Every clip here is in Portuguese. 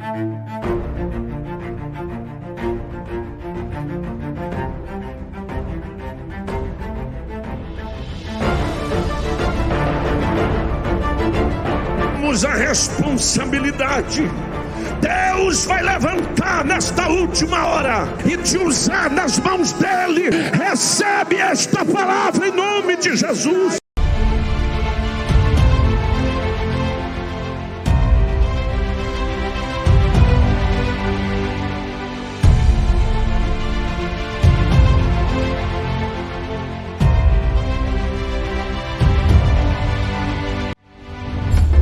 A responsabilidade. Deus vai levantar nesta última hora e te usar nas mãos dele. Recebe esta palavra em nome de Jesus.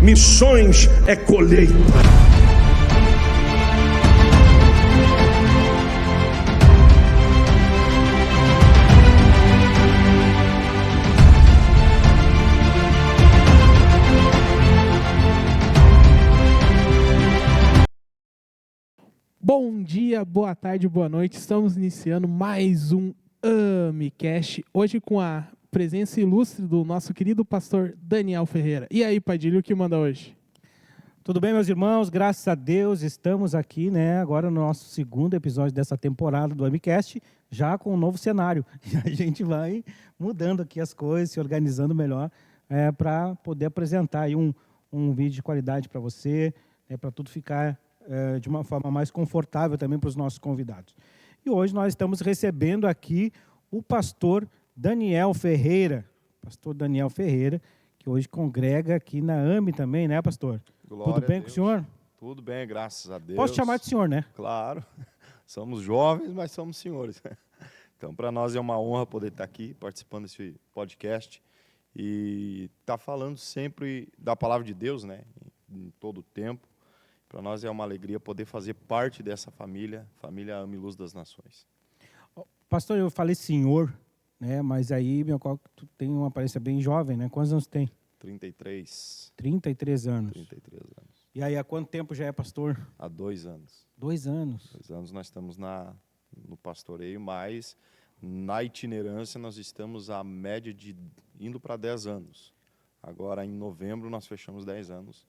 Missões é colheita. Bom dia, boa tarde, boa noite. Estamos iniciando mais um AmiCast. Hoje com a presença ilustre do nosso querido pastor Daniel Ferreira. E aí, Padilha, o que manda hoje? Tudo bem, meus irmãos? Graças a Deus, estamos aqui, agora no nosso segundo episódio dessa temporada do AmiCast, já com um novo cenário. E a gente vai mudando aqui as coisas, se organizando melhor, para poder apresentar aí um vídeo de qualidade para você, para tudo ficar de uma forma mais confortável também para os nossos convidados. E hoje nós estamos recebendo aqui o pastor Daniel Ferreira, que hoje congrega aqui na AMI também, né, pastor? Glória Tudo bem com o senhor? Tudo bem, graças a Deus. Posso chamar de senhor, né? Claro, somos jovens, mas somos senhores. Então, para nós é uma honra poder estar aqui, participando desse podcast e estar falando sempre da palavra de Deus, em todo o tempo. Para nós é uma alegria poder fazer parte dessa família AMI Luz das Nações. Pastor, eu falei senhor, mas aí tu tem uma aparência bem jovem, né? Quantos anos tem? 33. 33 anos. 33 anos. E aí, há quanto tempo já é pastor? Há 2 anos. 2 anos. 2 anos nós estamos no pastoreio, mas na itinerância nós estamos a média de indo para 10 anos. Agora, em novembro, nós fechamos 10 anos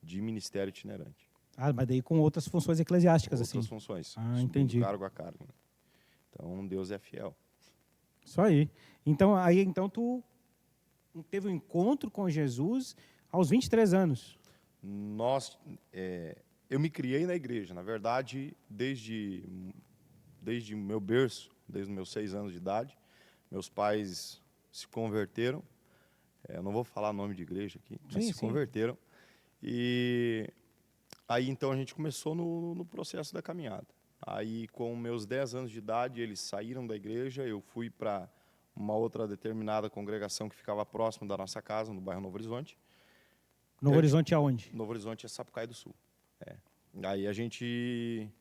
de ministério itinerante. Ah, mas daí com outras funções eclesiásticas, outras assim? Funções. Ah, entendi. Cargo a cargo. Então, Deus é fiel. Isso aí. Então, tu teve um encontro com Jesus aos 23 anos. Eu me criei na igreja. Na verdade, desde o meu berço, desde os meus 6 anos de idade, meus pais se converteram. Eu não vou falar nome de igreja aqui, mas se converteram. E aí, então, a gente começou no processo da caminhada. Aí, com meus 10 anos de idade, eles saíram da igreja, eu fui para uma outra determinada congregação que ficava próximo da nossa casa, no bairro Novo Horizonte. Novo Horizonte aonde? Novo Horizonte é Sapucaí do Sul. Aí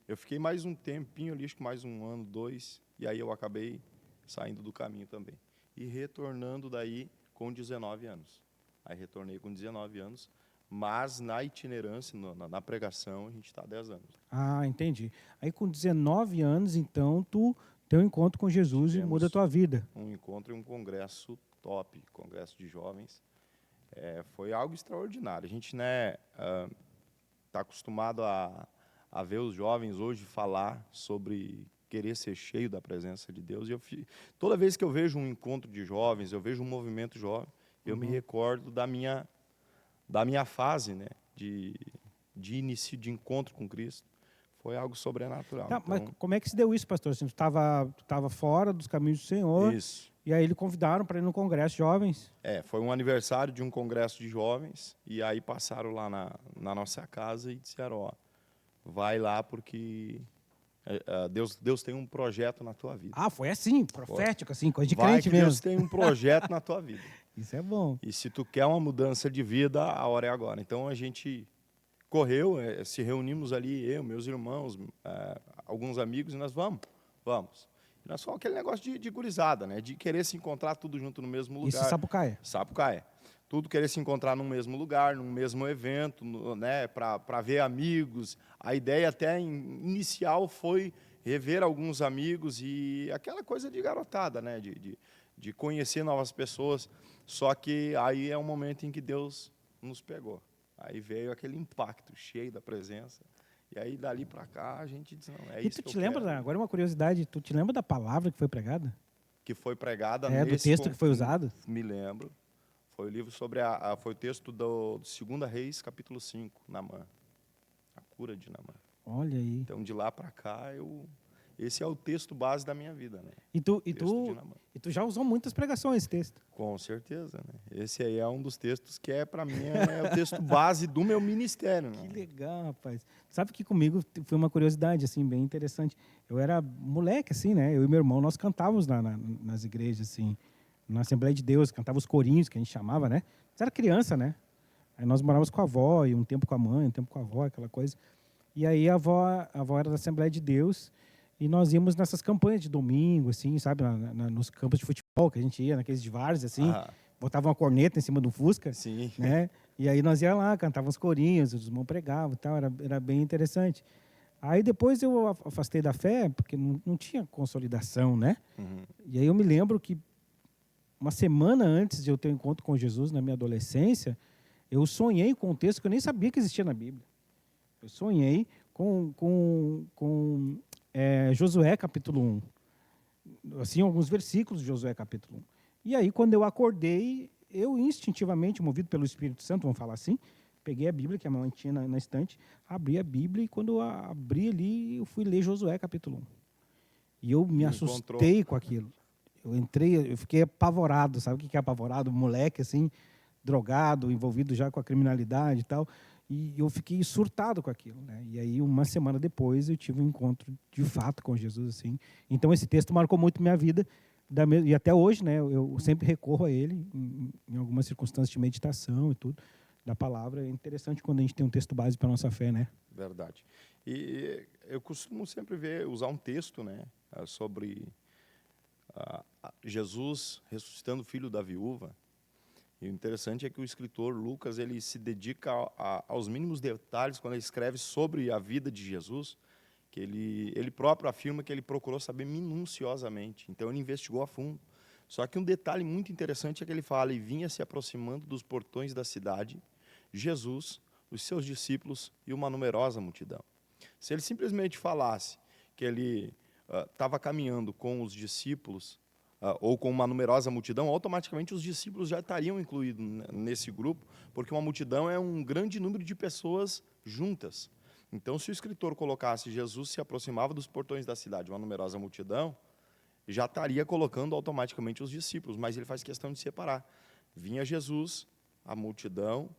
eu fiquei mais um tempinho ali, acho que mais 1 ano, 2, e aí eu acabei saindo do caminho também. E retornando daí com 19 anos. Aí retornei com 19 anos. Mas na itinerância, na pregação, a gente está há 10 anos. Ah, entendi. Aí com 19 anos, então, tu tem um encontro com Jesus e muda a tua vida. Um encontro e um congresso top, congresso de jovens. Foi algo extraordinário. A gente está acostumado a ver os jovens hoje falar sobre querer ser cheio da presença de Deus. E toda vez que eu vejo um encontro de jovens, eu vejo um movimento jovem, eu me recordo da minha fase, de início de encontro com Cristo. Foi algo sobrenatural. Tá, então, mas como é que se deu isso, pastor? Assim, tu estava fora dos caminhos do Senhor. Isso. E aí eles convidaram para ir no congresso de jovens. Foi um aniversário de um congresso de jovens. E aí passaram lá na nossa casa e disseram, vai lá porque Deus tem um projeto na tua vida. Ah, foi assim, profético, assim, coisa de vai crente que mesmo. Deus tem um projeto na tua vida. Isso é bom. E se tu quer uma mudança de vida, a hora é agora. Então a gente correu, se reunimos ali, eu, meus irmãos, alguns amigos, e nós vamos. E nós fomos aquele negócio de gurizada, de querer se encontrar tudo junto no mesmo lugar. Isso é Sapucaia? Sapucaia. Tudo querer se encontrar no mesmo lugar, num mesmo evento, para ver amigos. A ideia até inicial foi rever alguns amigos e aquela coisa de garotada, de conhecer novas pessoas. Só que aí é um momento em que Deus nos pegou. Aí veio aquele impacto cheio da presença. E aí, dali para cá, a gente diz, não, é E isso tu que te eu lembra, quero. agora uma curiosidade, tu te lembra da palavra que foi pregada? Que foi pregada Do nesse... texto que foi usado? Me lembro. Foi o livro sobre foi o texto do 2 Reis, capítulo 5, Naamã. A cura de Naamã. Olha aí. Então, de lá para cá, esse é o texto base da minha vida, né? E tu, Texto de Naamã. e tu já usou muitas pregações esse texto. Com certeza, né? Esse aí é um dos textos que para mim é o texto base do meu ministério, né? Que legal, rapaz. Sabe que comigo foi uma curiosidade, assim, bem interessante. Eu era moleque, assim, né? Eu e meu irmão, nós cantávamos nas igrejas, assim, na Assembleia de Deus, cantava os corinhos, que a gente chamava, né? Mas era criança, né? Aí nós morávamos com a avó, e um tempo com a mãe, um tempo com a avó, aquela coisa. E aí a avó era da Assembleia de Deus, e nós íamos nessas campanhas de domingo, assim, sabe? Nos campos de futebol, que a gente ia, naqueles de várzea, assim, botava uma corneta em cima do Fusca, Sim. né? E aí nós ia lá, cantava os corinhos, os irmãos pregavam e tal, era bem interessante. Aí depois eu afastei da fé, porque não tinha consolidação, né? Uhum. E aí eu me lembro que uma semana antes de eu ter um encontro com Jesus na minha adolescência, eu sonhei com um texto que eu nem sabia que existia na Bíblia. Eu sonhei com Josué capítulo 1. Assim, alguns versículos de Josué capítulo 1. E aí, quando eu acordei, eu instintivamente, movido pelo Espírito Santo, vamos falar assim, peguei a Bíblia, que a mamãe tinha na estante, abri a Bíblia, e quando eu abri ali, eu fui ler Josué capítulo 1. E eu me assustei com aquilo. Eu fiquei apavorado, sabe o que é apavorado? Moleque, assim, drogado, envolvido já com a criminalidade e tal. E eu fiquei surtado com aquilo, né? E aí, uma semana depois, eu tive um encontro de fato com Jesus, assim. Então, esse texto marcou muito minha vida. E até hoje, né? Eu sempre recorro a ele em algumas circunstâncias de meditação e tudo, da palavra. É interessante quando a gente tem um texto base para a nossa fé, né? Verdade. E eu costumo sempre usar um texto, né? Sobre Jesus ressuscitando o filho da viúva. E o interessante é que o escritor Lucas, ele se dedica aos mínimos detalhes quando ele escreve sobre a vida de Jesus, que ele próprio afirma que ele procurou saber minuciosamente. Então, ele investigou a fundo. Só que um detalhe muito interessante é que ele fala, e vinha se aproximando dos portões da cidade, Jesus, os seus discípulos e uma numerosa multidão. Se ele simplesmente falasse que ele estava caminhando com os discípulos, ou com uma numerosa multidão, automaticamente os discípulos já estariam incluídos nesse grupo, porque uma multidão é um grande número de pessoas juntas. Então, se o escritor colocasse Jesus se aproximava dos portões da cidade, uma numerosa multidão, já estaria colocando automaticamente os discípulos, mas ele faz questão de separar. Vinha Jesus, a multidão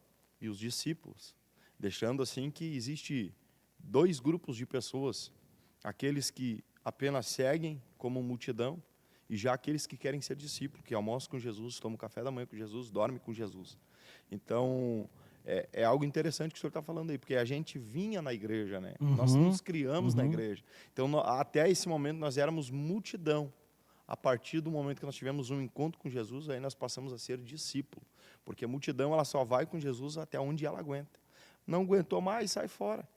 e os discípulos, deixando assim que existe dois grupos de pessoas, aqueles que apenas seguem como multidão, e já aqueles que querem ser discípulos, que almoçam com Jesus, tomam café da manhã com Jesus, dormem com Jesus. Então, é algo interessante que o senhor está falando aí, porque a gente vinha na igreja, né? Uhum. Nós nos criamos na igreja. Então, até esse momento, nós éramos multidão. A partir do momento que nós tivemos um encontro com Jesus, aí nós passamos a ser discípulo. Porque a multidão, ela só vai com Jesus até onde ela aguenta. Não aguentou mais, sai fora.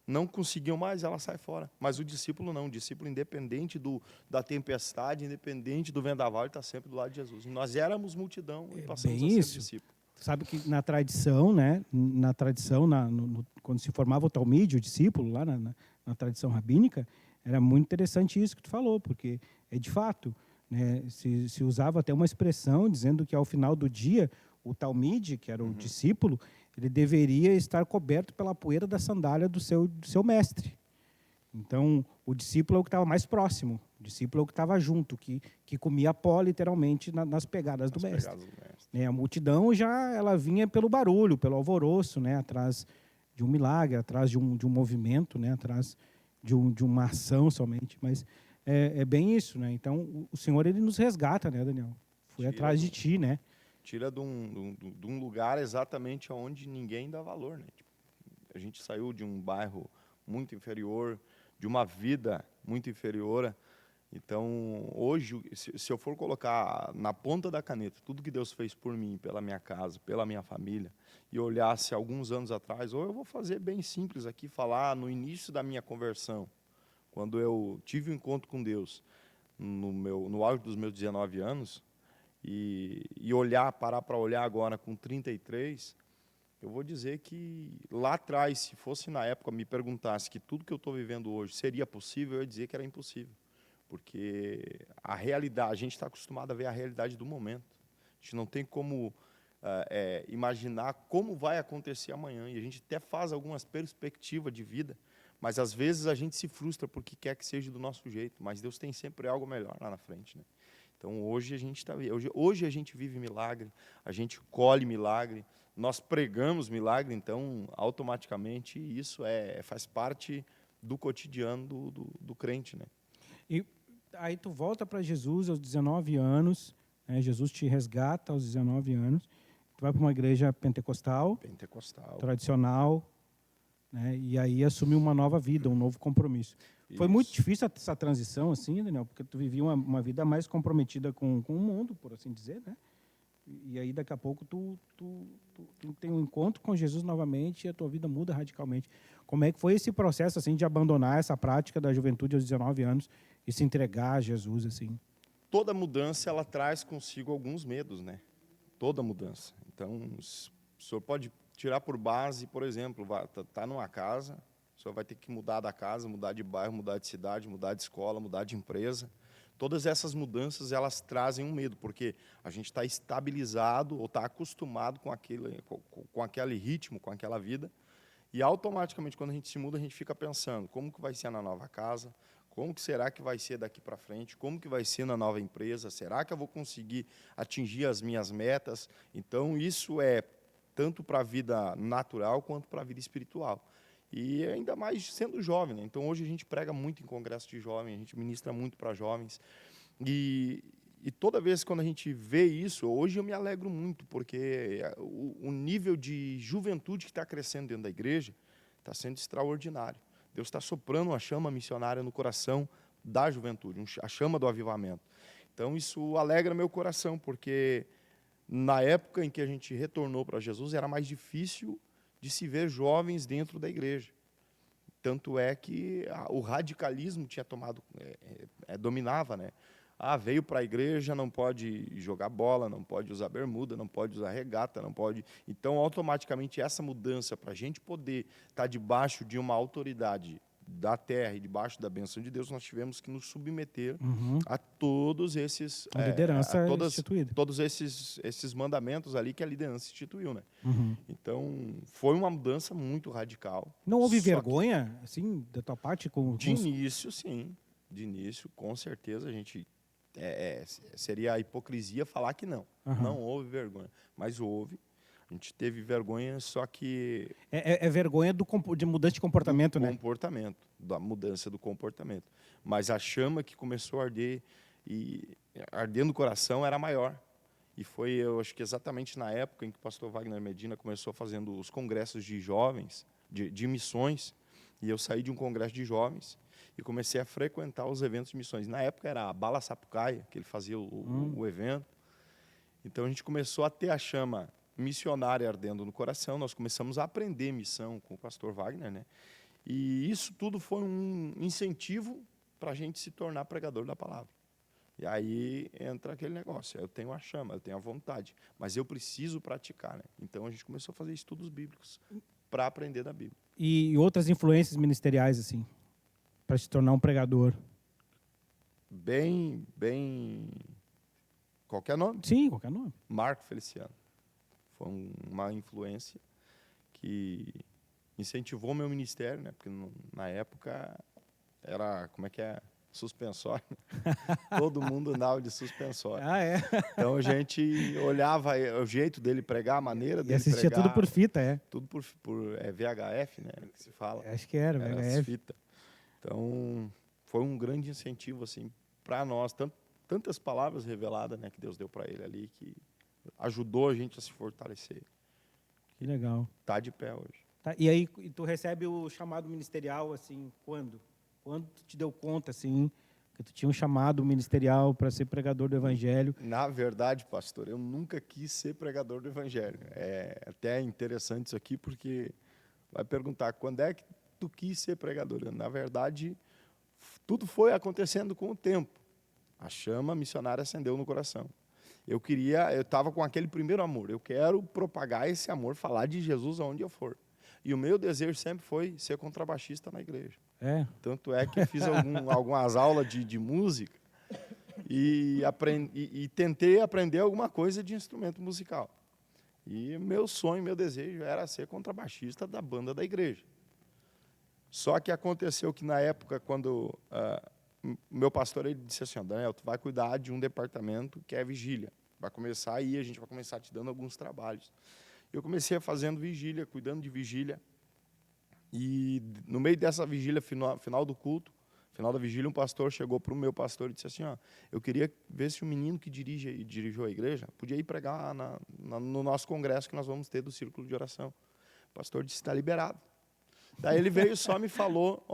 Não conseguiu mais, ela sai fora. Mas o discípulo não. O discípulo, independente da tempestade, independente do vendaval, ele está sempre do lado de Jesus. Nós éramos multidão e passamos a ser discípulo. Sabe que na tradição, né? Quando se formava o talmide, o discípulo, lá na tradição rabínica, era muito interessante isso que tu falou, porque é de fato, né? Se usava até uma expressão dizendo que ao final do dia, o talmide, que era o discípulo, ele deveria estar coberto pela poeira da sandália do seu mestre. Então, o discípulo é o que estava mais próximo, o discípulo é o que estava junto, que comia pó, literalmente, nas pegadas do mestre. A multidão ela vinha pelo barulho, pelo alvoroço, né, atrás de um milagre, atrás de um movimento, né, atrás de uma ação somente. Mas é bem isso, né? Então, o Senhor, ele nos resgata, né, Daniel? Foi atrás de ti, né? Tira de um lugar exatamente onde ninguém dá valor, né? Tipo, a gente saiu de um bairro muito inferior, de uma vida muito inferior. Então, hoje, se eu for colocar na ponta da caneta tudo que Deus fez por mim, pela minha casa, pela minha família, e olhasse alguns anos atrás, ou eu vou fazer bem simples aqui, falar no início da minha conversão, quando eu tive um encontro com Deus, no auge dos meus 19 anos, e parar para olhar agora com 33, Eu vou dizer que lá atrás, se fosse na época, me perguntasse que tudo que eu estou vivendo hoje seria possível, eu ia dizer que era impossível. Porque a realidade, a gente está acostumado a ver a realidade do momento. A gente não tem como imaginar como vai acontecer amanhã. E a gente até faz algumas perspectivas de vida, mas às vezes a gente se frustra porque quer que seja do nosso jeito. Mas Deus tem sempre algo melhor lá na frente, né? Então hoje a gente hoje a gente vive milagre, a gente colhe milagre, nós pregamos milagre, então automaticamente isso faz parte do cotidiano do crente, né? E aí tu volta para Jesus aos 19 anos, né? Jesus te resgata aos 19 anos, tu vai para uma igreja pentecostal, tradicional, né? E aí assume uma nova vida, um novo compromisso. Foi muito difícil essa transição, assim, Daniel, porque tu vivia uma vida mais comprometida com o mundo, por assim dizer, né? E aí, daqui a pouco, tu tem um encontro com Jesus novamente e a tua vida muda radicalmente. Como é que foi esse processo, assim, de abandonar essa prática da juventude aos 19 anos e se entregar a Jesus, assim? Toda mudança, ela traz consigo alguns medos, né? Toda mudança. Então, o senhor pode tirar por base, por exemplo, tá numa casa, o senhor vai ter que mudar da casa, mudar de bairro, mudar de cidade, mudar de escola, mudar de empresa. Todas essas mudanças, elas trazem um medo, porque a gente está estabilizado ou está acostumado com aquele ritmo, com aquela vida, e automaticamente, quando a gente se muda, a gente fica pensando, como que vai ser na nova casa, como que será que vai ser daqui para frente, como que vai ser na nova empresa, será que eu vou conseguir atingir as minhas metas? Então, isso é tanto para a vida natural quanto para a vida espiritual. E ainda mais sendo jovem, né? Então, hoje a gente prega muito em congresso de jovens, a gente ministra muito para jovens. E toda vez quando a gente vê isso, hoje eu me alegro muito, porque o nível de juventude que está crescendo dentro da igreja está sendo extraordinário. Deus está soprando uma chama missionária no coração da juventude, a chama do avivamento. Então, isso alegra meu coração, porque na época em que a gente retornou para Jesus, era mais difícil de se ver jovens dentro da igreja. Tanto é que o radicalismo tinha dominava, né? Veio para a igreja, não pode jogar bola, não pode usar bermuda, não pode usar regata, não pode... Então, automaticamente, essa mudança, para a gente poder estar debaixo de uma autoridade da terra e debaixo da bênção de Deus, nós tivemos que nos submeter a todos esses... A liderança instituída. Todos esses mandamentos ali que a liderança instituiu, né? Então, foi uma mudança muito radical. Não houve vergonha, assim, da tua parte? De início, sim. De início, com certeza, a gente... seria a hipocrisia falar que não. Não houve vergonha. Mas houve. A gente teve vergonha, só que... É vergonha de mudança de comportamento, né? Comportamento, da mudança do comportamento. Mas a chama que começou a arder, e arder no coração, era maior. E foi, eu acho que exatamente na época em que o pastor Wagner Medina começou fazendo os congressos de jovens, de missões, e eu saí de um congresso de jovens e comecei a frequentar os eventos de missões. Na época era a Bala Sapucaia, que ele fazia o evento. Então a gente começou a ter a chama missionária ardendo no coração, nós começamos a aprender missão com o pastor Wagner, né? E isso tudo foi um incentivo para a gente se tornar pregador da palavra. E aí entra aquele negócio, eu tenho a chama, eu tenho a vontade, mas eu preciso praticar, né? Então a gente começou a fazer estudos bíblicos para aprender da Bíblia. E outras influências ministeriais, assim, para se tornar um pregador? Bem... Qualquer nome? Sim, qualquer nome. Marco Feliciano. Foi uma influência que incentivou meu ministério, né? Porque na época era, suspensório. Todo mundo andava de suspensório. Então a gente olhava o jeito dele pregar, a maneira dele pregar. E assistia tudo por fita, Tudo por VHF, né? Que se fala. Acho que era VHF. Fita. Então foi um grande incentivo assim para nós, tantas palavras reveladas, né, que Deus deu para ele ali, que ajudou a gente a se fortalecer. Que legal. Tá de pé hoje. Tá, e aí tu recebe o chamado ministerial, assim, quando? Quando tu te deu conta, assim, que tu tinha um chamado ministerial para ser pregador do evangelho? Na verdade, pastor, eu nunca quis ser pregador do evangelho. É até interessante isso aqui, porque vai perguntar, quando é que tu quis ser pregador? Na verdade, tudo foi acontecendo com o tempo. A chama missionária acendeu no coração. Eu estava com aquele primeiro amor. Eu quero propagar esse amor, falar de Jesus aonde eu for. E o meu desejo sempre foi ser contrabaixista na igreja. Tanto é que fiz algumas aulas de música e tentei aprender alguma coisa de instrumento musical. E meu sonho, meu desejo era ser contrabaixista da banda da igreja. Só que aconteceu que na época, quando meu pastor ele disse assim, Daniel, tu vai cuidar de um departamento que é vigília. Vai começar aí, a gente vai começar te dando alguns trabalhos. Eu comecei fazendo vigília, cuidando de vigília. E no meio dessa vigília, final do culto, final da vigília, um pastor chegou para o meu pastor e disse assim, eu queria ver se o menino que dirigiu a igreja podia ir pregar no nosso congresso que nós vamos ter do Círculo de Oração. O pastor disse, está liberado. Daí ele veio só me falou,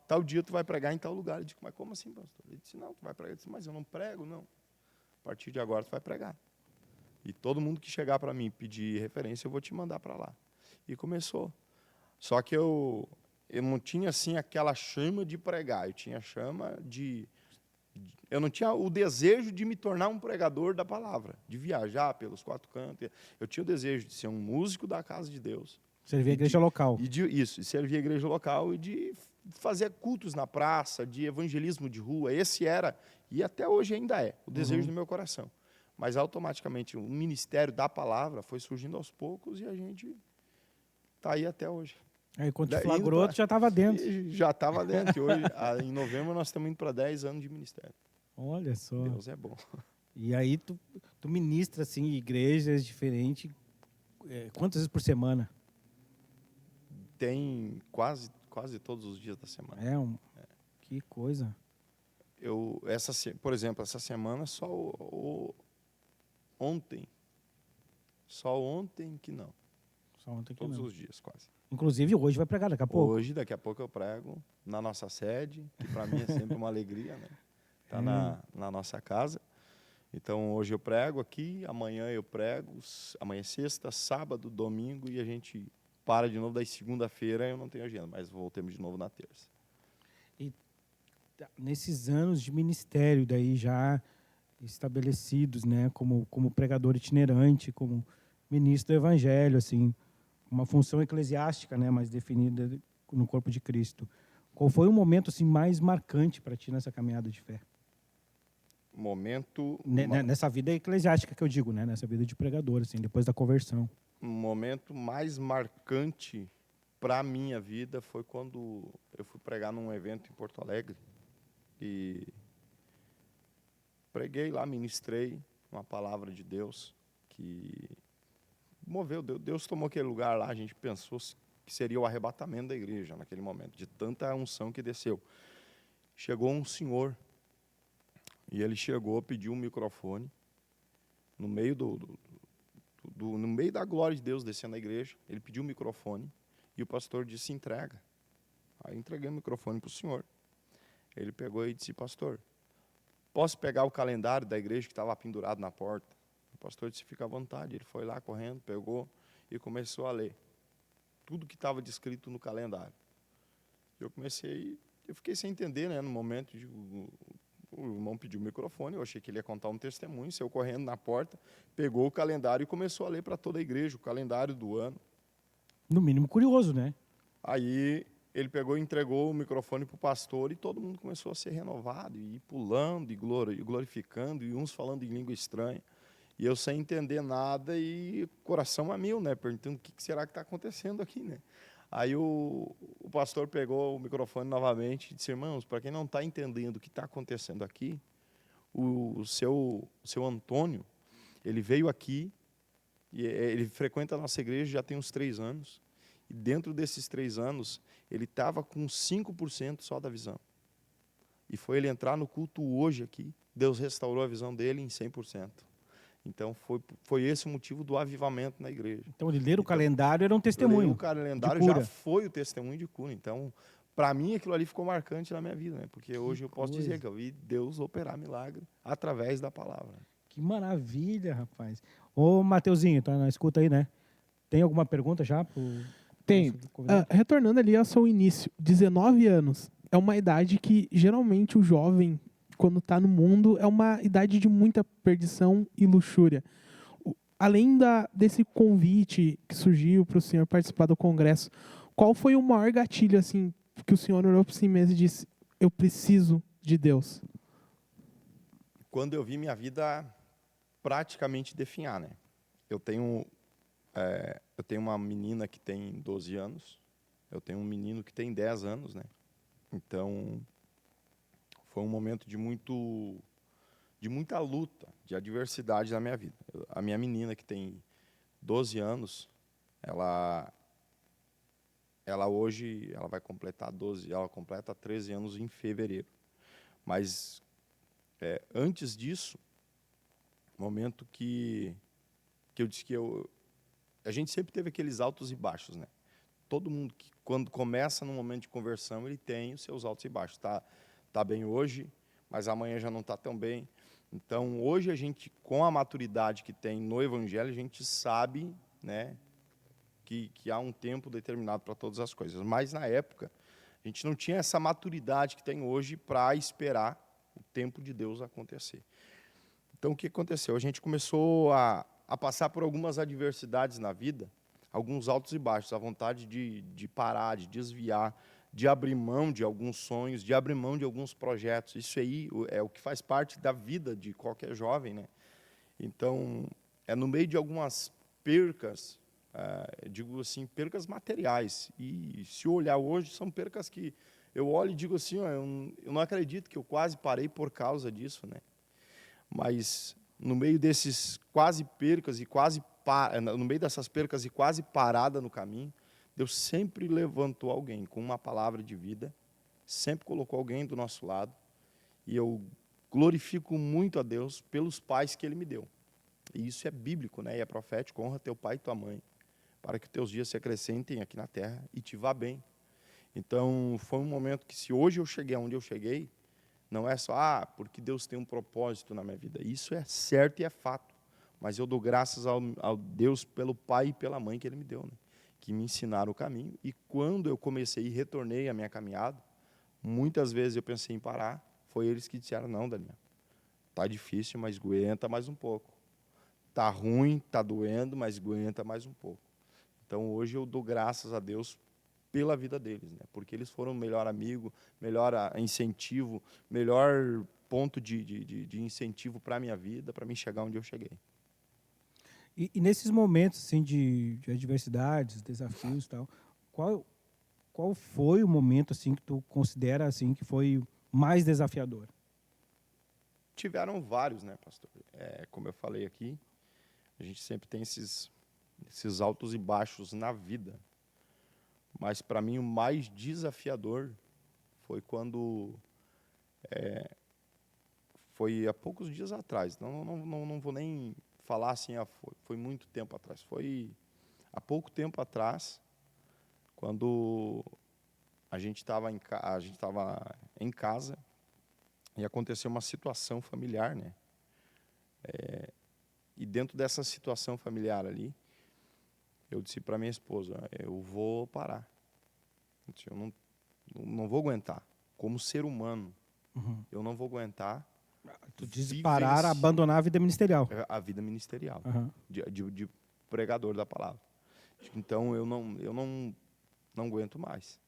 tal dia tu vai pregar em tal lugar. Eu disse, mas como assim, pastor? Ele disse, não, tu vai pregar. Eu disse, mas eu não prego, não. A partir de agora tu vai pregar. E todo mundo que chegar para mim pedir referência, eu vou te mandar para lá. E começou. Só que eu não tinha assim aquela chama de pregar, eu tinha chama eu não tinha o desejo de me tornar um pregador da palavra, de viajar pelos 4 cantos. Eu tinha o desejo de ser um músico da casa de Deus. Servir a igreja local. E servir a igreja local e de fazer cultos na praça, de evangelismo de rua. Esse era, e até hoje ainda é, o desejo do meu coração. Mas automaticamente o ministério da palavra foi surgindo aos poucos e a gente está aí até hoje. Aí quando te flagrou, tu já estava dentro. Já estava dentro. E hoje, em novembro, nós estamos indo para 10 anos de ministério. Olha só. Deus é bom. E aí tu ministra assim, igrejas diferentes, quantas vezes por semana? Tem quase todos os dias da semana. Que coisa. Por exemplo, essa semana só ontem. Só ontem que não. Só ontem que todos não. os dias, quase. Inclusive, hoje vai pregar daqui a pouco. Daqui a pouco eu prego na nossa sede, que para mim é sempre uma alegria, né? Tá na nossa casa. Então, hoje eu prego aqui, amanhã eu prego, amanhã é sexta, sábado, domingo, e a gente para de novo. Daí segunda-feira eu não tenho agenda, mas voltemos de novo na terça. E nesses anos de ministério daí já estabelecidos, né, como pregador itinerante, como ministro do evangelho, assim, uma função eclesiástica, né, mais definida no corpo de Cristo. Qual foi o momento assim mais marcante para ti nessa caminhada de fé? Nessa vida eclesiástica que eu digo, né, nessa vida de pregador, assim, depois da conversão. O momento mais marcante para a minha vida foi quando eu fui pregar num evento em Porto Alegre e preguei lá, ministrei uma palavra de Deus que moveu. Deus tomou aquele lugar lá, a gente pensou que seria o arrebatamento da igreja naquele momento, de tanta unção que desceu. Chegou um senhor e ele chegou, pediu um microfone no meio no meio da glória de Deus descendo na igreja. Ele pediu um microfone e o pastor disse, entrega. Aí eu entreguei o microfone para o senhor. Ele pegou e disse, pastor, posso pegar o calendário da igreja que estava pendurado na porta? O pastor disse, fica à vontade. Ele foi lá correndo, pegou e começou a ler tudo que estava descrito no calendário. Eu fiquei sem entender, né, no momento, o irmão pediu o microfone, eu achei que ele ia contar um testemunho, saiu correndo na porta, pegou o calendário e começou a ler para toda a igreja, o calendário do ano. No mínimo curioso, né? Aí ele pegou e entregou o microfone para o pastor e todo mundo começou a ser renovado, e ir pulando, e glorificando, e uns falando em língua estranha. E eu sem entender nada e coração a mil, né? Perguntando o que será que está acontecendo aqui, né? Aí o pastor pegou o microfone novamente e disse, irmãos, para quem não está entendendo o que está acontecendo aqui, o seu Antônio, ele veio aqui, e ele frequenta a nossa igreja já tem uns 3 anos, e dentro desses 3 anos, ele estava com 5% só da visão. E foi ele entrar no culto hoje aqui, Deus restaurou a visão dele em 100%. Então, foi esse o motivo do avivamento na igreja. Então, ele ler o calendário era um testemunho. O calendário já foi o testemunho de cura. Então, para mim, aquilo ali ficou marcante na minha vida, né? Porque hoje eu posso dizer que eu vi Deus operar milagre através da palavra. Que maravilha, rapaz. Ô, Mateuzinho, tá na escuta aí, né? Tem alguma pergunta já? Tem. Retornando ali ao seu início, 19 anos é uma idade que geralmente o jovem quando está no mundo, é uma idade de muita perdição e luxúria. Além desse convite que surgiu para o senhor participar do congresso, qual foi o maior gatilho assim que o senhor olhou para si mesmo e disse: eu preciso de Deus? Quando eu vi minha vida praticamente definhar, né? Eu tenho uma menina que tem 12 anos, eu tenho um menino que tem 10 anos, né? Então, foi um momento de muita luta, de adversidade na minha vida. A minha menina, que tem 12 anos, ela hoje vai completar 12, ela completa 13 anos em fevereiro. Mas, antes disso, momento que eu disse que a gente sempre teve aqueles altos e baixos, né? Todo mundo que, quando começa num momento de conversão, ele tem os seus altos e baixos. Tá bem hoje, mas amanhã já não está tão bem. Então, hoje a gente, com a maturidade que tem no Evangelho, a gente sabe, né, que há um tempo determinado para todas as coisas. Mas, na época, a gente não tinha essa maturidade que tem hoje para esperar o tempo de Deus acontecer. Então, o que aconteceu? A gente começou a passar por algumas adversidades na vida, alguns altos e baixos, a vontade de parar, de desviar, de abrir mão de alguns sonhos, de abrir mão de alguns projetos. Isso aí é o que faz parte da vida de qualquer jovem, né? Então, no meio de algumas percas, digo assim, percas materiais. E se eu olhar hoje, são percas que eu olho e digo assim, eu não acredito que eu quase parei por causa disso, né? Mas no meio desses quase percas e no meio dessas percas e quase parada no caminho, Deus sempre levantou alguém com uma palavra de vida, sempre colocou alguém do nosso lado, e eu glorifico muito a Deus pelos pais que Ele me deu. E isso é bíblico, né? E é profético: honra teu pai e tua mãe, para que teus dias se acrescentem aqui na terra e te vá bem. Então, foi um momento que, se hoje eu cheguei onde eu cheguei, não é só, porque Deus tem um propósito na minha vida. Isso é certo e é fato. Mas eu dou graças ao Deus pelo pai e pela mãe que Ele me deu, né? Que me ensinaram o caminho. E quando eu comecei e retornei a minha caminhada, muitas vezes eu pensei em parar, foi eles que disseram: não, Daniel, tá difícil, mas aguenta mais um pouco. Tá ruim, tá doendo, mas aguenta mais um pouco. Então, hoje eu dou graças a Deus pela vida deles, né? Porque eles foram o melhor amigo, melhor incentivo, melhor ponto de incentivo para a minha vida, para mim chegar onde eu cheguei. E nesses momentos assim de adversidades, desafios e tal, qual foi o momento assim que tu considera assim que foi mais desafiador? Tiveram vários, né, pastor? Como eu falei aqui, a gente sempre tem esses altos e baixos na vida. Mas, para mim, o mais desafiador foi quando... foi há poucos dias atrás. Não vou nem falar assim, foi muito tempo atrás. Foi há pouco tempo atrás, quando a gente estava em casa e aconteceu uma situação familiar, né? E dentro dessa situação familiar ali, eu disse para minha esposa: eu vou parar. Eu disse: eu não vou aguentar. Como ser humano, eu não vou aguentar. Tu diz parar, abandonar a vida ministerial. A vida ministerial, de pregador da palavra. Então, eu não aguento mais.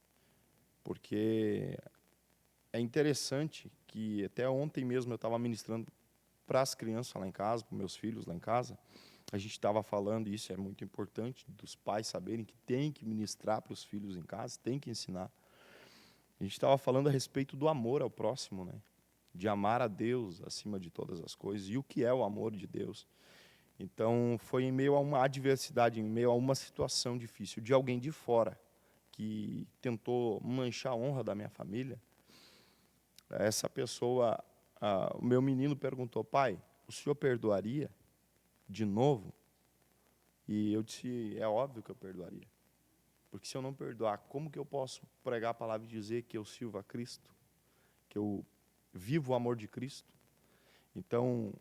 Porque é interessante que até ontem mesmo eu estava ministrando para as crianças lá em casa, para meus filhos lá em casa. A gente estava falando, e isso é muito importante, dos pais saberem que tem que ministrar para os filhos em casa, tem que ensinar. A gente estava falando a respeito do amor ao próximo, né? De amar a Deus acima de todas as coisas, e o que é o amor de Deus. Então, foi em meio a uma adversidade, em meio a uma situação difícil, de alguém de fora, que tentou manchar a honra da minha família. Essa pessoa, o meu menino perguntou: pai, o senhor perdoaria de novo? E eu disse: é óbvio que eu perdoaria. Porque se eu não perdoar, como que eu posso pregar a palavra e dizer que eu sirvo a Cristo? Que eu vivo o amor de Cristo? Então,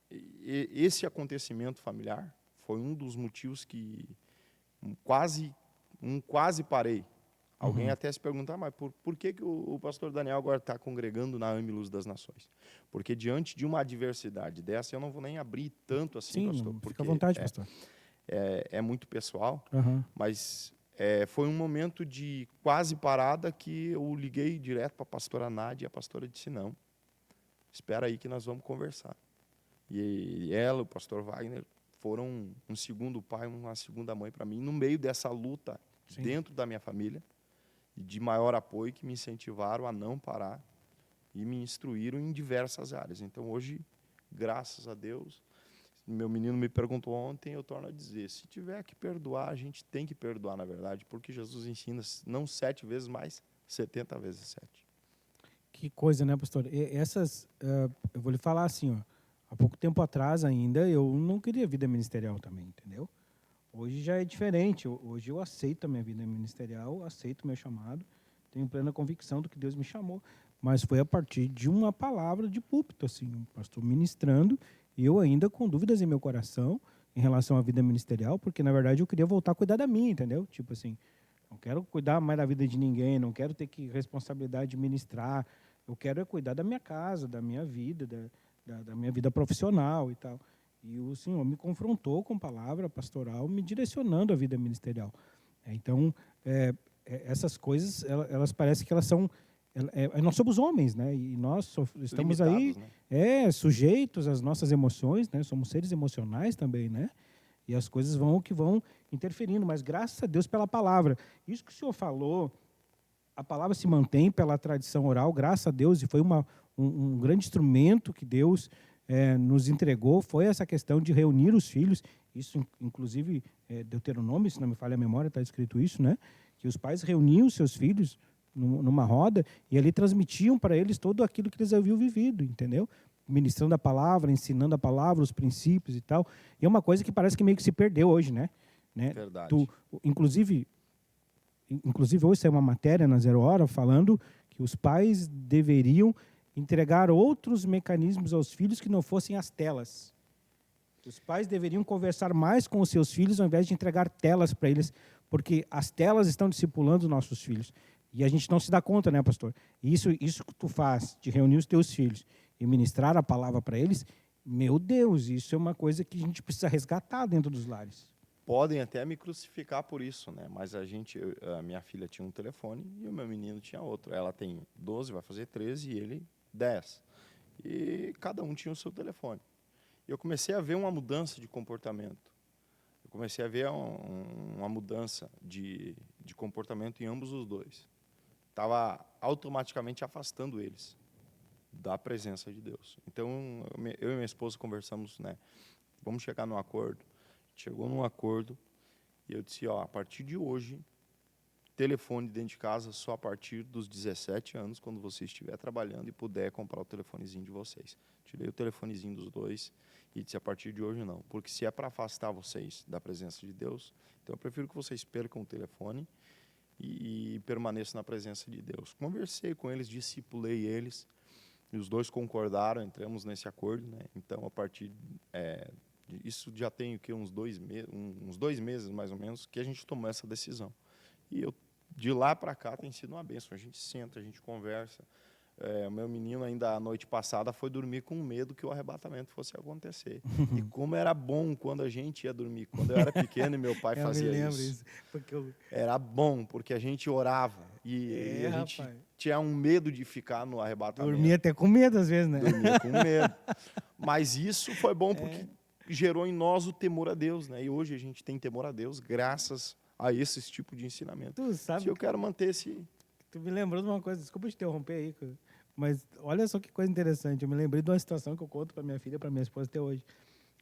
esse acontecimento familiar foi um dos motivos que quase parei Alguém até se perguntar, mas por que o pastor Daniel agora está congregando na AME Luz das Nações? Porque diante de uma adversidade dessa, eu não vou nem abrir tanto assim, Sim, pastor. fica Porque à vontade, pastor. é muito pessoal, Aham. mas foi um momento de quase parada que eu liguei direto para a pastora Nádia e a pastora disse, não, espera aí que nós vamos conversar. E ela, o pastor Wagner, foram um segundo pai, uma segunda mãe para mim, no meio dessa luta Sim. dentro da minha família, e de maior apoio, que me incentivaram a não parar e me instruíram em diversas áreas. Então, hoje, graças a Deus, meu menino me perguntou ontem, eu torno a dizer, se tiver que perdoar, a gente tem que perdoar, na verdade, porque Jesus ensina não 7 vezes, mas 70 vezes 7. Que coisa, né, pastor? Eu vou lhe falar assim, ó, há pouco tempo atrás ainda, eu não queria vida ministerial também, entendeu? Hoje já é diferente. Hoje eu aceito a minha vida ministerial, aceito o meu chamado, tenho plena convicção do que Deus me chamou. Mas foi a partir de uma palavra de púlpito, assim, um pastor ministrando, e eu ainda com dúvidas em meu coração em relação à vida ministerial, porque, na verdade, eu queria voltar a cuidar da minha, entendeu? Tipo assim, não quero cuidar mais da vida de ninguém, não quero ter que responsabilidade de ministrar, eu quero cuidar da minha casa, da minha vida, da minha vida profissional e tal. E o Senhor me confrontou com palavra pastoral, me direcionando à vida ministerial. Então, essas coisas, elas parecem que elas são... nós somos homens, né? E nós estamos aí, né? sujeitos às nossas emoções, né? Somos seres emocionais também, né? E as coisas vão interferindo. Mas graças a Deus pela palavra. Isso que o Senhor falou, a palavra se mantém pela tradição oral, graças a Deus, e foi um grande instrumento que Deus nos entregou, foi essa questão de reunir os filhos. Isso, inclusive, Deuteronômio, se não me falha a memória, está escrito isso, né? Que os pais reuniam os seus filhos numa roda e ali transmitiam para eles todo aquilo que eles haviam vivido, entendeu? Ministrando a palavra, ensinando a palavra, os princípios e tal. E é uma coisa que parece que meio que se perdeu hoje, né? Verdade. Inclusive hoje saiu uma matéria na Zero Hora falando que os pais deveriam entregar outros mecanismos aos filhos que não fossem as telas. Os pais deveriam conversar mais com os seus filhos ao invés de entregar telas para eles, porque as telas estão discipulando os nossos filhos. E a gente não se dá conta, né, pastor? Isso que tu faz, de reunir os teus filhos e ministrar a palavra para eles, meu Deus, isso é uma coisa que a gente precisa resgatar dentro dos lares. Podem até me crucificar por isso, né? Mas a minha filha tinha um telefone e o meu menino tinha outro. Ela tem 12, vai fazer 13 e ele 10. E cada um tinha o seu telefone. Eu comecei a ver uma mudança de comportamento. Eu comecei a ver uma mudança de comportamento em ambos os dois. Estava automaticamente afastando eles da presença de Deus. Então, eu e minha esposa conversamos, né? Vamos chegar num acordo. Chegou num acordo e eu disse, a partir de hoje, telefone dentro de casa só a partir dos 17 anos, quando você estiver trabalhando e puder comprar o telefonezinho de vocês. Tirei o telefonezinho dos dois e disse, a partir de hoje não. Porque se é para afastar vocês da presença de Deus, então eu prefiro que vocês percam o telefone e permaneçam na presença de Deus. Conversei com eles, discipulei eles, e os dois concordaram, entramos nesse acordo, né? Então, a partir... isso já tem uns 2 meses, mais ou menos, que a gente tomou essa decisão. E de lá para cá tem sido uma bênção. A gente senta, a gente conversa. O meu menino, ainda a noite passada, foi dormir com medo que o arrebatamento fosse acontecer. E como era bom quando a gente ia dormir. Quando eu era pequeno e meu pai fazia isso. Era bom, porque a gente orava. E a gente tinha um medo de ficar no arrebatamento. Dormia até com medo, às vezes, né? Dormia com medo. Mas isso foi bom, porque gerou em nós o temor a Deus, né? E hoje a gente tem temor a Deus graças a esse tipo de ensinamento. Tu sabe, eu quero manter esse... Tu me lembrou de uma coisa, desculpa te interromper aí, mas olha só que coisa interessante. Eu me lembrei de uma situação que eu conto para minha filha e para minha esposa até hoje.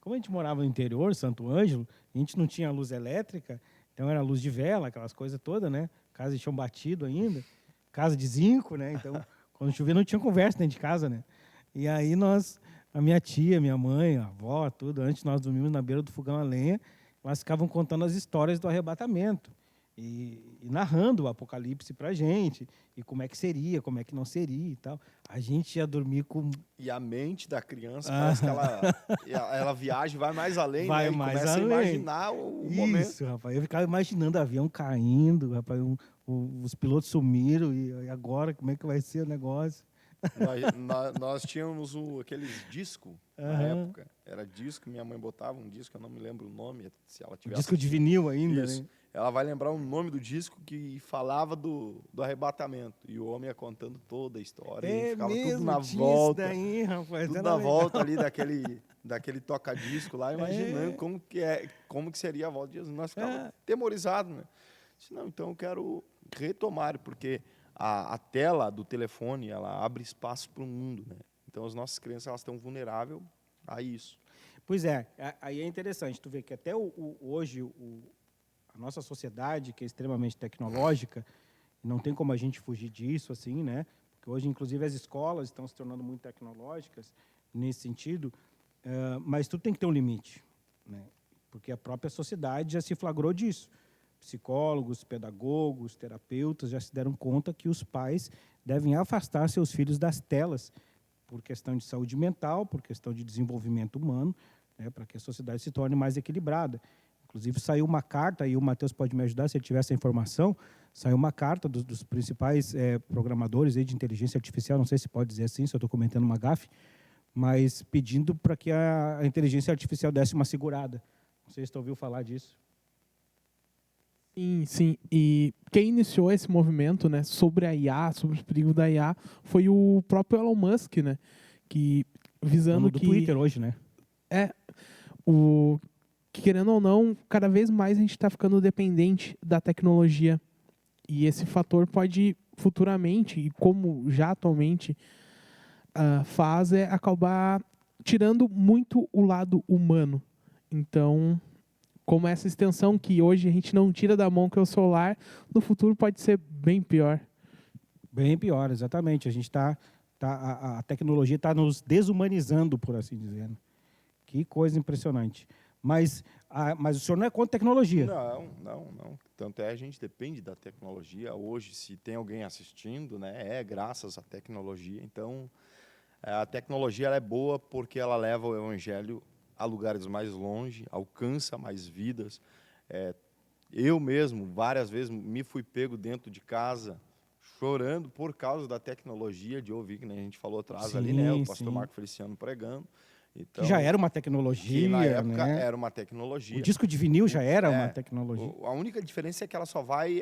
Como a gente morava no interior, Santo Ângelo, a gente não tinha luz elétrica, então era luz de vela, aquelas coisas todas, né? Casa de chão batido ainda, casa de zinco, né? Então, quando chovia não tinha conversa dentro de casa, né? E aí a minha tia, minha mãe, a avó, tudo, antes nós dormíamos na beira do fogão a lenha, elas ficavam contando as histórias do arrebatamento. e narrando o Apocalipse para a gente, e como é que seria, como é que não seria e tal. A gente ia dormir com... E a mente da criança parece que ela viaja e vai mais além, Vai né? E mais começa além. a imaginar o momento. Isso, rapaz. Eu ficava imaginando avião caindo, rapaz, os pilotos sumiram, e agora como é que vai ser o negócio? Nós tínhamos aqueles discos na época. Era disco, minha mãe botava um disco, eu não me lembro o nome, se ela tivesse. Disco de vinil ainda, Isso. né? Ela vai lembrar o nome do disco que falava do arrebatamento. E o homem ia contando toda a história. E ficava tudo na volta. Daí, rapaz, Tudo na volta ali daquele toca-disco lá, imaginando como que seria a volta de Jesus. Nós ficávamos atemorizados, né? Disse, não, então eu quero retomar, porque a tela do telefone, ela abre espaço para o mundo, né? Então as nossas crianças, elas estão vulneráveis a isso. Pois é, aí é interessante, tu vê que até hoje a nossa sociedade, que é extremamente tecnológica, não tem como a gente fugir disso, assim, né? Porque hoje, inclusive, as escolas estão se tornando muito tecnológicas nesse sentido, mas tudo tem que ter um limite, né? Porque a própria sociedade já se flagrou disso. Psicólogos, pedagogos, terapeutas já se deram conta que os pais devem afastar seus filhos das telas por questão de saúde mental, por questão de desenvolvimento humano, né, para que a sociedade se torne mais equilibrada. Inclusive, saiu uma carta, e o Matheus pode me ajudar se ele tiver essa informação, saiu uma carta dos principais programadores aí de inteligência artificial, não sei se pode dizer assim, se eu estou comentando uma gafe, mas pedindo para que a inteligência artificial desse uma segurada. Não sei se você ouviu falar disso. Sim, sim. E quem iniciou esse movimento, né, sobre a IA, sobre os perigos da IA, foi o próprio Elon Musk, né, que visando do que Twitter hoje, né? que, querendo ou não, cada vez mais a gente está ficando dependente da tecnologia. E esse fator pode futuramente, e como já atualmente faz, é acabar tirando muito o lado humano. Então, como essa extensão que hoje a gente não tira da mão, que é o celular, no futuro pode ser bem pior. Bem pior, exatamente. A gente a tecnologia está nos desumanizando, por assim dizer. Que coisa impressionante. Mas o senhor não é contra tecnologia? Não. Tanto a gente depende da tecnologia. Hoje, se tem alguém assistindo, né, graças à tecnologia. Então, a tecnologia ela é boa porque ela leva o evangelho a lugares mais longe, alcança mais vidas. Eu mesmo, várias vezes, me fui pego dentro de casa, chorando por causa da tecnologia, de ouvir, que nem a gente falou atrás ali, né? O pastor Marco Feliciano pregando. Então, que já era uma tecnologia, que na época né? era uma tecnologia. O disco de vinil já era uma tecnologia. A única diferença é que ela só vai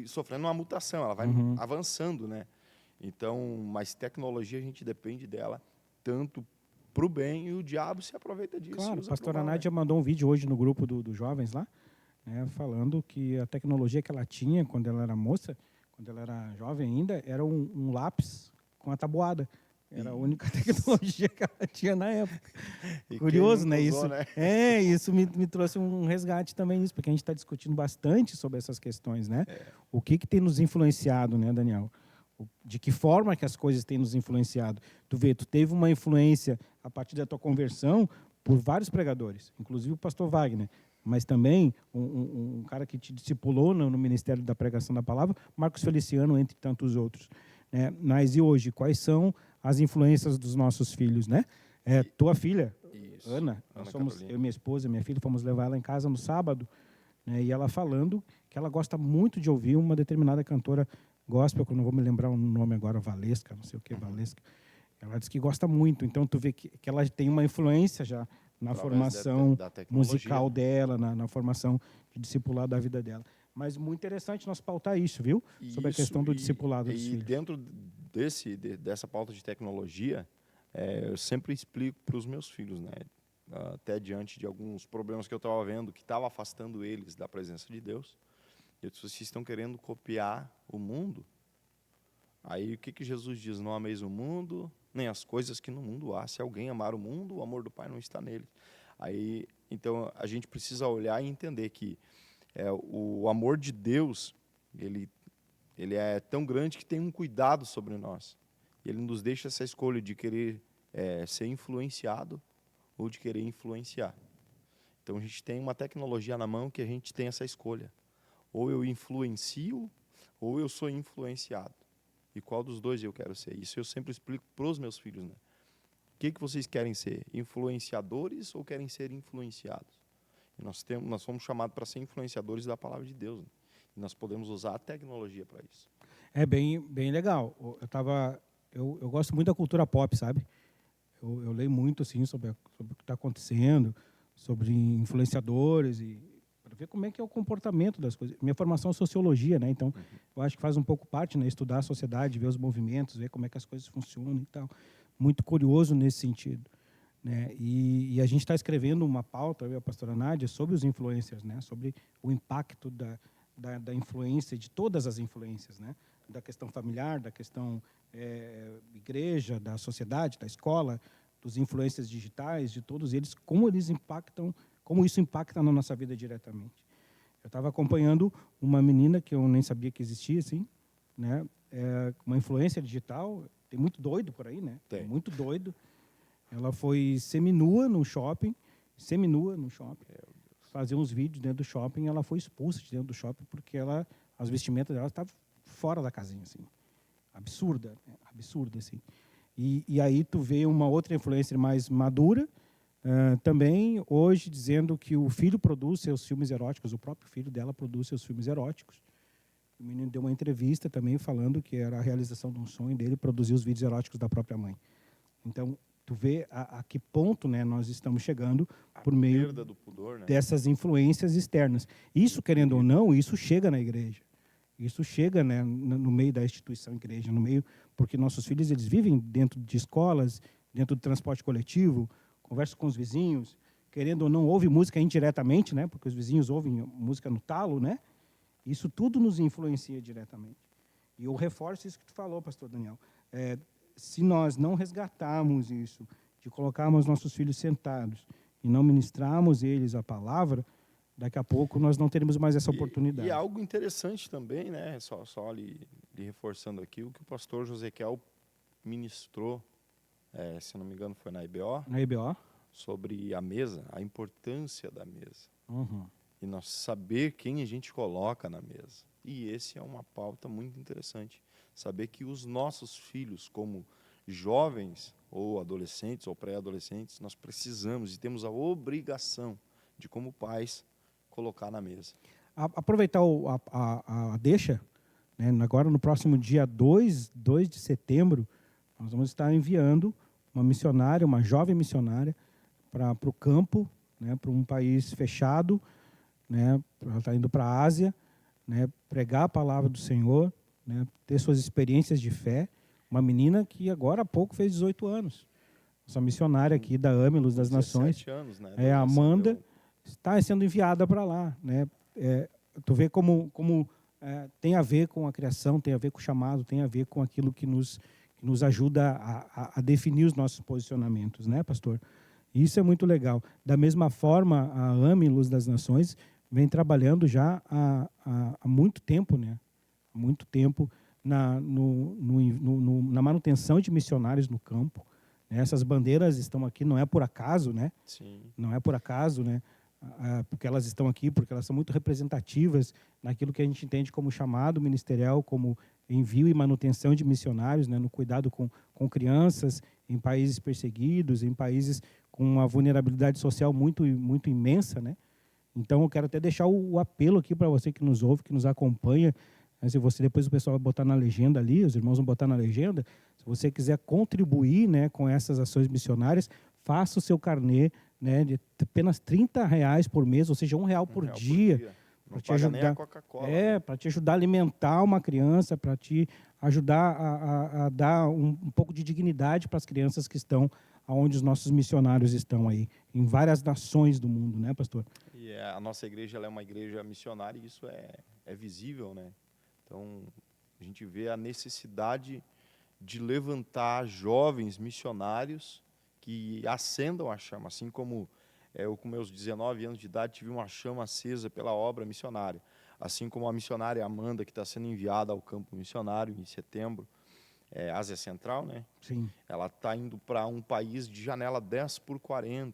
sofrendo uma mutação, ela vai avançando, né? Então, mas tecnologia a gente depende dela tanto para o bem, e o diabo se aproveita disso. Claro, a pastora Nádia mandou um vídeo hoje no grupo dos jovens lá, né, falando que a tecnologia que ela tinha quando ela era moça, quando ela era jovem ainda, era um lápis com a tabuada. Era a única tecnologia que ela tinha na época. Curioso, né? Usou, Isso, né? Isso me trouxe um resgate também nisso, porque a gente está discutindo bastante sobre essas questões, né? O que tem nos influenciado, né, Daniel? De que forma que as coisas têm nos influenciado. Tu teve uma influência a partir da tua conversão por vários pregadores, inclusive o pastor Wagner, mas também um cara que te discipulou no Ministério da Pregação da Palavra, Marcos Feliciano, entre tantos outros. Né? Mas e hoje, quais são as influências dos nossos filhos, né? Tua filha, Isso. Ana eu e minha esposa, minha filha, fomos levar ela em casa no sábado, né? E ela falando que ela gosta muito de ouvir uma determinada cantora gospel, que eu não vou me lembrar o nome agora, Valesca, não sei o que, Valesca. Ela diz que gosta muito, então tu vê que ela tem uma influência já na formação da musical dela, na formação de discipulado da vida dela. Mas muito interessante nós pautar isso, viu? Sobre a questão do discipulado dos filhos. E dentro dessa pauta de tecnologia, eu sempre explico para os meus filhos, né? Até diante de alguns problemas que eu estava vendo, que estava afastando eles da presença de Deus. Eu disse, vocês estão querendo copiar o mundo? Aí o que Jesus diz? Não ameis o mundo, nem as coisas que no mundo há. Se alguém amar o mundo, o amor do Pai não está nele. Então a gente precisa olhar e entender que o amor de Deus, ele é tão grande que tem um cuidado sobre nós. Ele nos deixa essa escolha de querer ser influenciado ou de querer influenciar. Então a gente tem uma tecnologia na mão que a gente tem essa escolha. Ou eu influencio, ou eu sou influenciado. E qual dos dois eu quero ser? Isso eu sempre explico para os meus filhos, né? O que vocês querem ser? Influenciadores ou querem ser influenciados? E nós fomos chamados para ser influenciadores da palavra de Deus, né? E nós podemos usar a tecnologia para isso. É bem legal. Eu gosto muito da cultura pop, sabe? Eu leio muito assim sobre o que está acontecendo, sobre influenciadores e para ver como é que é o comportamento das coisas. Minha formação é sociologia, né? Então, eu acho que faz um pouco parte, né? Estudar a sociedade, ver os movimentos, ver como é que as coisas funcionam e tal. Muito curioso nesse sentido, né? E a gente está escrevendo uma pauta, eu e a pastora Nádia, sobre os influencers, né? Sobre o impacto da influência, de todas as influências, né? Da questão familiar, da questão igreja, da sociedade, da escola, dos influências digitais, de todos eles, como isso impacta na nossa vida diretamente. Eu estava acompanhando uma menina que eu nem sabia que existia, assim, né? Uma influência digital, tem muito doido por aí, né? Tem. Muito doido. Ela foi seminua no shopping, fazer uns vídeos dentro do shopping, ela foi expulsa de dentro do shopping porque as vestimentas dela estavam fora da casinha, assim. Absurda, assim. E aí tu vê uma outra influencer mais madura, também hoje dizendo que o filho produz seus filmes eróticos, o próprio filho dela produz seus filmes eróticos. O menino deu uma entrevista também falando que era a realização de um sonho dele produzir os vídeos eróticos da própria mãe. Então, tu vê a que ponto, né, nós estamos chegando por meio perda do pudor, né? dessas influências externas. Isso, querendo ou não, isso chega na igreja. Isso chega, né, no meio da instituição igreja, porque nossos filhos eles vivem dentro de escolas, dentro do transporte coletivo, conversam com os vizinhos, querendo ou não, ouvem música indiretamente, né, porque os vizinhos ouvem música no talo, né? Isso tudo nos influencia diretamente. E eu reforço isso que tu falou, pastor Daniel. Se nós não resgatarmos isso, de colocarmos nossos filhos sentados e não ministrarmos eles a palavra, daqui a pouco nós não teremos mais essa oportunidade. E algo interessante também, né? Só lhe reforçando aqui, o que o pastor Josequiel ministrou, se não me engano foi na IBO. Na IBO? Sobre a mesa, a importância da mesa. Uhum. E nós saber quem a gente coloca na mesa. E esse é uma pauta muito interessante. Saber que os nossos filhos, como jovens, ou adolescentes, ou pré-adolescentes, nós precisamos e temos a obrigação de, como pais, colocar na mesa. Aproveitar a deixa, né, agora no próximo dia 2 de setembro, nós vamos estar enviando uma missionária, uma jovem missionária, para o campo, né, para um país fechado, né, ela está indo para a Ásia, né, pregar a palavra do Senhor, né, ter suas experiências de fé. Uma menina que agora há pouco fez 18 anos. Essa missionária aqui da AME, Luz das Nações, anos, né, a Amanda, está sendo enviada para lá, né? Tu vê como tem a ver com a criação, tem a ver com o chamado, tem a ver com aquilo que nos ajuda a definir os nossos posicionamentos, né, pastor? Isso é muito legal. Da mesma forma, a AME, Luz das Nações, vem trabalhando já há muito tempo, né? Há muito tempo na manutenção de missionários no campo. Essas bandeiras estão aqui, não é por acaso, né? Sim. Não é por acaso, né? Porque elas estão aqui, porque elas são muito representativas naquilo que a gente entende como chamado ministerial, como envio e manutenção de missionários, né? No cuidado com crianças em países perseguidos, em países com uma vulnerabilidade social muito, muito imensa, né? Então, eu quero até deixar o apelo aqui para você que nos ouve, que nos acompanha. Se você, depois o pessoal vai botar na legenda ali, os irmãos vão botar na legenda, se você quiser contribuir, né, com essas ações missionárias, faça o seu carnê, né, de apenas R$30 por mês, ou seja, R$1 por dia. Não paga nem a Coca-Cola. Para te ajudar a alimentar uma criança, para te ajudar a dar um pouco de dignidade para as crianças que estão onde os nossos missionários estão aí, em várias nações do mundo, né, pastor? E a nossa igreja ela é uma igreja missionária e isso é visível, né? Então, a gente vê a necessidade de levantar jovens missionários que acendam a chama, assim como eu, com meus 19 anos de idade, tive uma chama acesa pela obra missionária, assim como a missionária Amanda, que está sendo enviada ao campo missionário em setembro, Ásia Central, né? Sim. Ela está indo para um país de janela 10x40.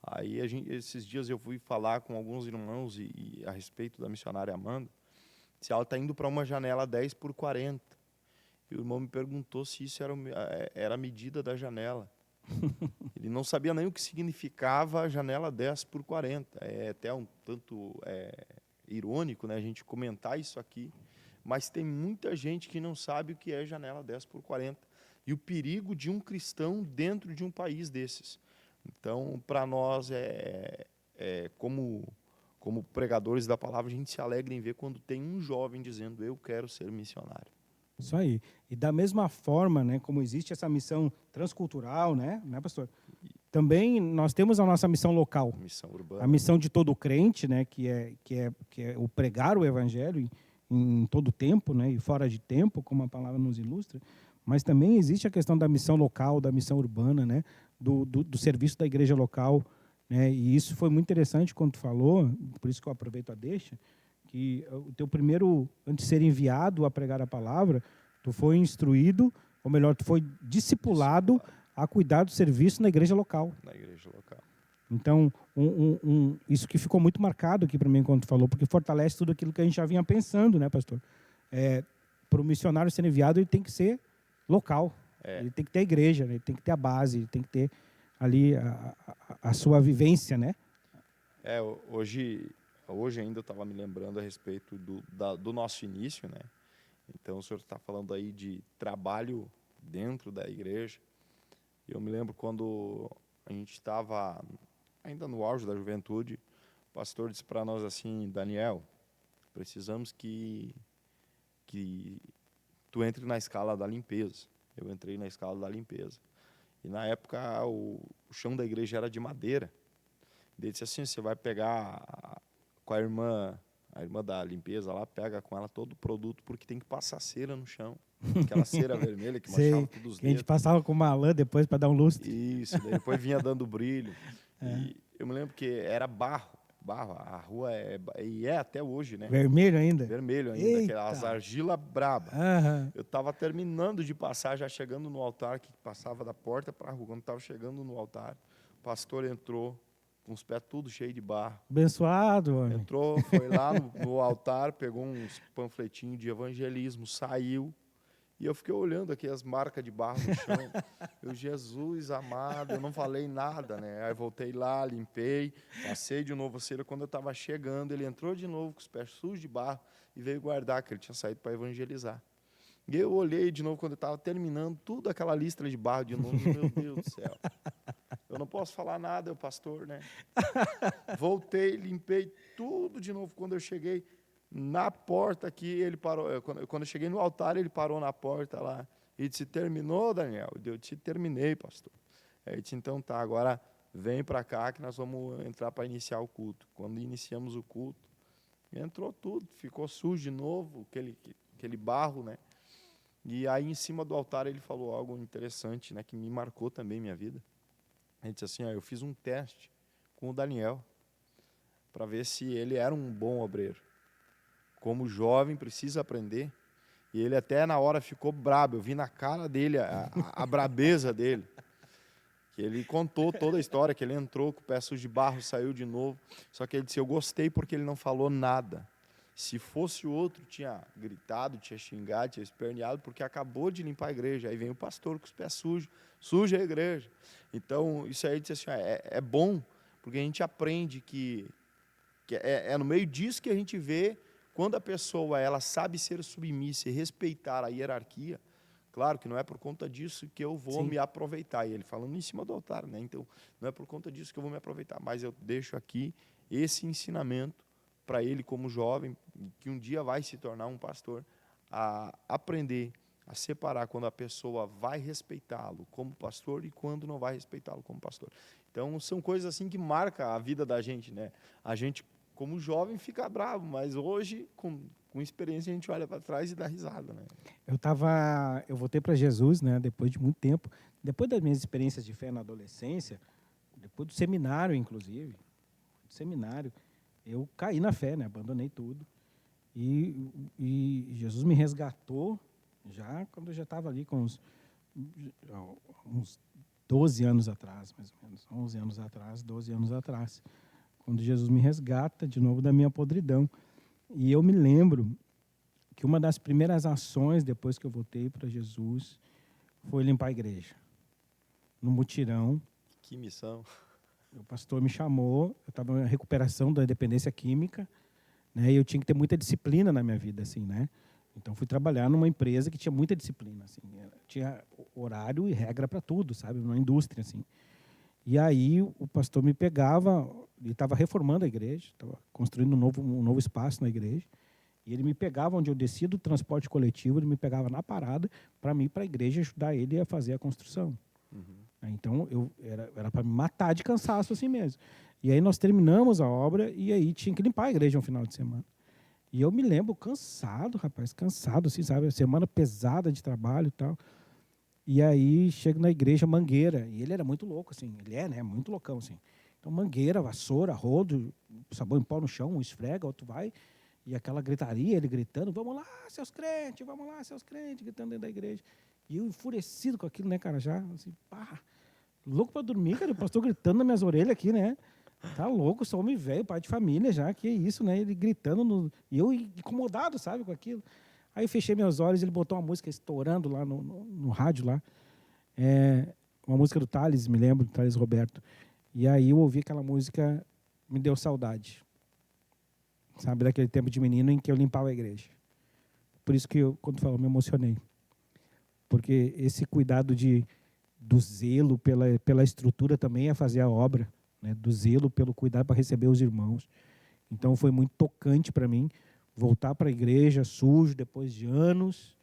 Aí, esses dias eu fui falar com alguns irmãos a respeito da missionária Amanda, Se ela está indo para uma janela 10 por 40. E o irmão me perguntou se isso era a medida da janela. Ele não sabia nem o que significava a janela 10 por 40. É até um tanto irônico, né, a gente comentar isso aqui, mas tem muita gente que não sabe o que é janela 10 por 40 e o perigo de um cristão dentro de um país desses. Então, para nós, como pregadores da palavra, a gente se alegra em ver quando tem um jovem dizendo, eu quero ser missionário. Isso aí. E da mesma forma, né, como existe essa missão transcultural, né, pastor? Também nós temos a nossa missão local. Missão urbana. A missão de todo crente, né, que é o pregar o evangelho em todo tempo, né, e fora de tempo, como a palavra nos ilustra. Mas também existe a questão da missão local, da missão urbana, né, do serviço da igreja local, né? E isso foi muito interessante quando tu falou, por isso que eu aproveito a deixa, que o teu primeiro, antes de ser enviado a pregar a palavra, tu foi instruído, ou melhor, tu foi discipulado a cuidar do serviço na igreja local. Na igreja local. Então, isso que ficou muito marcado aqui para mim quando tu falou, porque fortalece tudo aquilo que a gente já vinha pensando, né, pastor? Para o missionário ser enviado, ele tem que ser local. Ele tem que ter a igreja, né? Ele tem que ter a base, ele tem que ter ali a sua vivência, né? Hoje ainda eu estava me lembrando a respeito do nosso início, né? Então o senhor está falando aí de trabalho dentro da igreja. Eu me lembro quando a gente estava ainda no auge da juventude, o pastor disse para nós assim, Daniel, precisamos que tu entre na escala da limpeza. Eu entrei na escala da limpeza. E na época o chão da igreja era de madeira. Ele disse assim, você vai pegar com a irmã da limpeza lá, pega com ela todo o produto, porque tem que passar cera no chão. Aquela cera vermelha que manchava todos os dedos. Que a gente passava com uma lã depois para dar um lustre. Isso, daí depois vinha dando brilho. E eu me lembro que era barro, a rua é até hoje, né? Vermelho ainda? Vermelho ainda, aquelas argila braba. Uhum. Eu estava terminando de passar, já chegando no altar, que passava da porta para a rua. Quando estava chegando no altar, o pastor entrou, com os pés tudo cheio de barro. Abençoado, homem. Entrou, foi lá no altar, pegou uns panfletinhos de evangelismo, saiu. E eu fiquei olhando aqui as marcas de barro no chão. Eu, Jesus amado, eu não falei nada, né? Aí voltei lá, limpei, passei de novo a cera. Quando eu estava chegando, ele entrou de novo com os pés sujos de barro e veio guardar, que ele tinha saído para evangelizar. E eu olhei de novo quando eu estava terminando, tudo aquela listra de barro de novo. Meu Deus do céu. Eu não posso falar nada, eu pastor, né? Voltei, limpei tudo de novo. Quando eu cheguei na porta aqui, ele parou. Quando eu cheguei no altar, ele parou na porta lá. E disse, terminou, Daniel? Eu disse, terminei, pastor. Aí disse, então tá, agora vem para cá que nós vamos entrar para iniciar o culto. Quando iniciamos o culto, entrou tudo, ficou sujo de novo, aquele barro, né? E aí, em cima do altar, ele falou algo interessante, né, que me marcou também minha vida. Ele disse assim, eu fiz um teste com o Daniel para ver se ele era um bom obreiro. Como jovem, precisa aprender. E ele até na hora ficou brabo. Eu vi na cara dele a brabeza dele. Que ele contou toda a história, que ele entrou com o pé sujo de barro, saiu de novo. Só que ele disse, eu gostei porque ele não falou nada. Se fosse o outro, tinha gritado, tinha xingado, tinha esperneado, porque acabou de limpar a igreja. Aí vem o pastor com os pés sujos, suja a igreja. Então, isso aí, disse assim, é bom, porque a gente aprende que é no meio disso que a gente vê, quando a pessoa ela sabe ser submissa e respeitar a hierarquia, claro que não é por conta disso que eu vou me aproveitar. E ele falando em cima do altar, né? Então, não é por conta disso que eu vou me aproveitar, mas eu deixo aqui esse ensinamento para ele como jovem, que um dia vai se tornar um pastor, a aprender a separar quando a pessoa vai respeitá-lo como pastor e quando não vai respeitá-lo como pastor. Então, são coisas assim que marcam a vida da gente, né? A gente, como jovem, fica bravo, mas hoje, com experiência, a gente olha para trás e dá risada, né? Eu voltei para Jesus, né, depois de muito tempo, depois das minhas experiências de fé na adolescência, depois do seminário, inclusive, eu caí na fé, né? Abandonei tudo. E Jesus me resgatou já quando eu já estava ali com uns 12 anos atrás, mais ou menos, 11 anos atrás, 12 anos atrás, quando Jesus me resgata de novo da minha podridão. E eu me lembro que uma das primeiras ações depois que eu voltei para Jesus foi limpar a igreja. No mutirão, Que missão. o pastor me chamou, eu estava em recuperação da dependência química, né? E eu tinha que ter muita disciplina na minha vida, assim, né? Então fui trabalhar numa empresa que tinha muita disciplina, assim, tinha horário e regra para tudo, sabe? Numa indústria, assim. E aí o pastor me pegava, ele estava reformando a igreja, estava construindo um novo espaço na igreja, e ele me pegava onde eu descia do transporte coletivo, ele me pegava na parada para mim ir para a igreja ajudar ele a fazer a construção. Então era para me matar de cansaço assim mesmo. E aí nós terminamos a obra e aí tinha que limpar a igreja no final de semana. E eu me lembro cansado, rapaz, cansado, assim, sabe? Semana pesada de trabalho e tal. E aí chego na igreja, mangueira. E ele era muito louco, assim. Ele é, né? Muito loucão, assim. Então, mangueira, vassoura, rodo, sabão em pau no chão, um esfrega, outro vai. E aquela gritaria, ele gritando, vamos lá, seus crentes, gritando dentro da igreja. E eu enfurecido com aquilo, né, cara? Já, assim, pá, louco para dormir, cara. O pastor gritando nas minhas orelhas aqui, né? Tá louco, sou homem velho, pai de família já, que isso, né? Ele gritando, e eu incomodado, sabe, com aquilo. Aí eu fechei meus olhos, ele botou uma música estourando lá no rádio lá. Uma música do Thales, me lembro, do Thales Roberto. E aí eu ouvi aquela música, me deu saudade. Sabe, daquele tempo de menino em que eu limpava a igreja. Por isso que eu, quando falo, me emocionei. Porque esse cuidado do zelo pela estrutura também é fazer a obra, né? Do zelo pelo cuidado para receber os irmãos. Então foi muito tocante para mim voltar para a igreja sujo depois de anos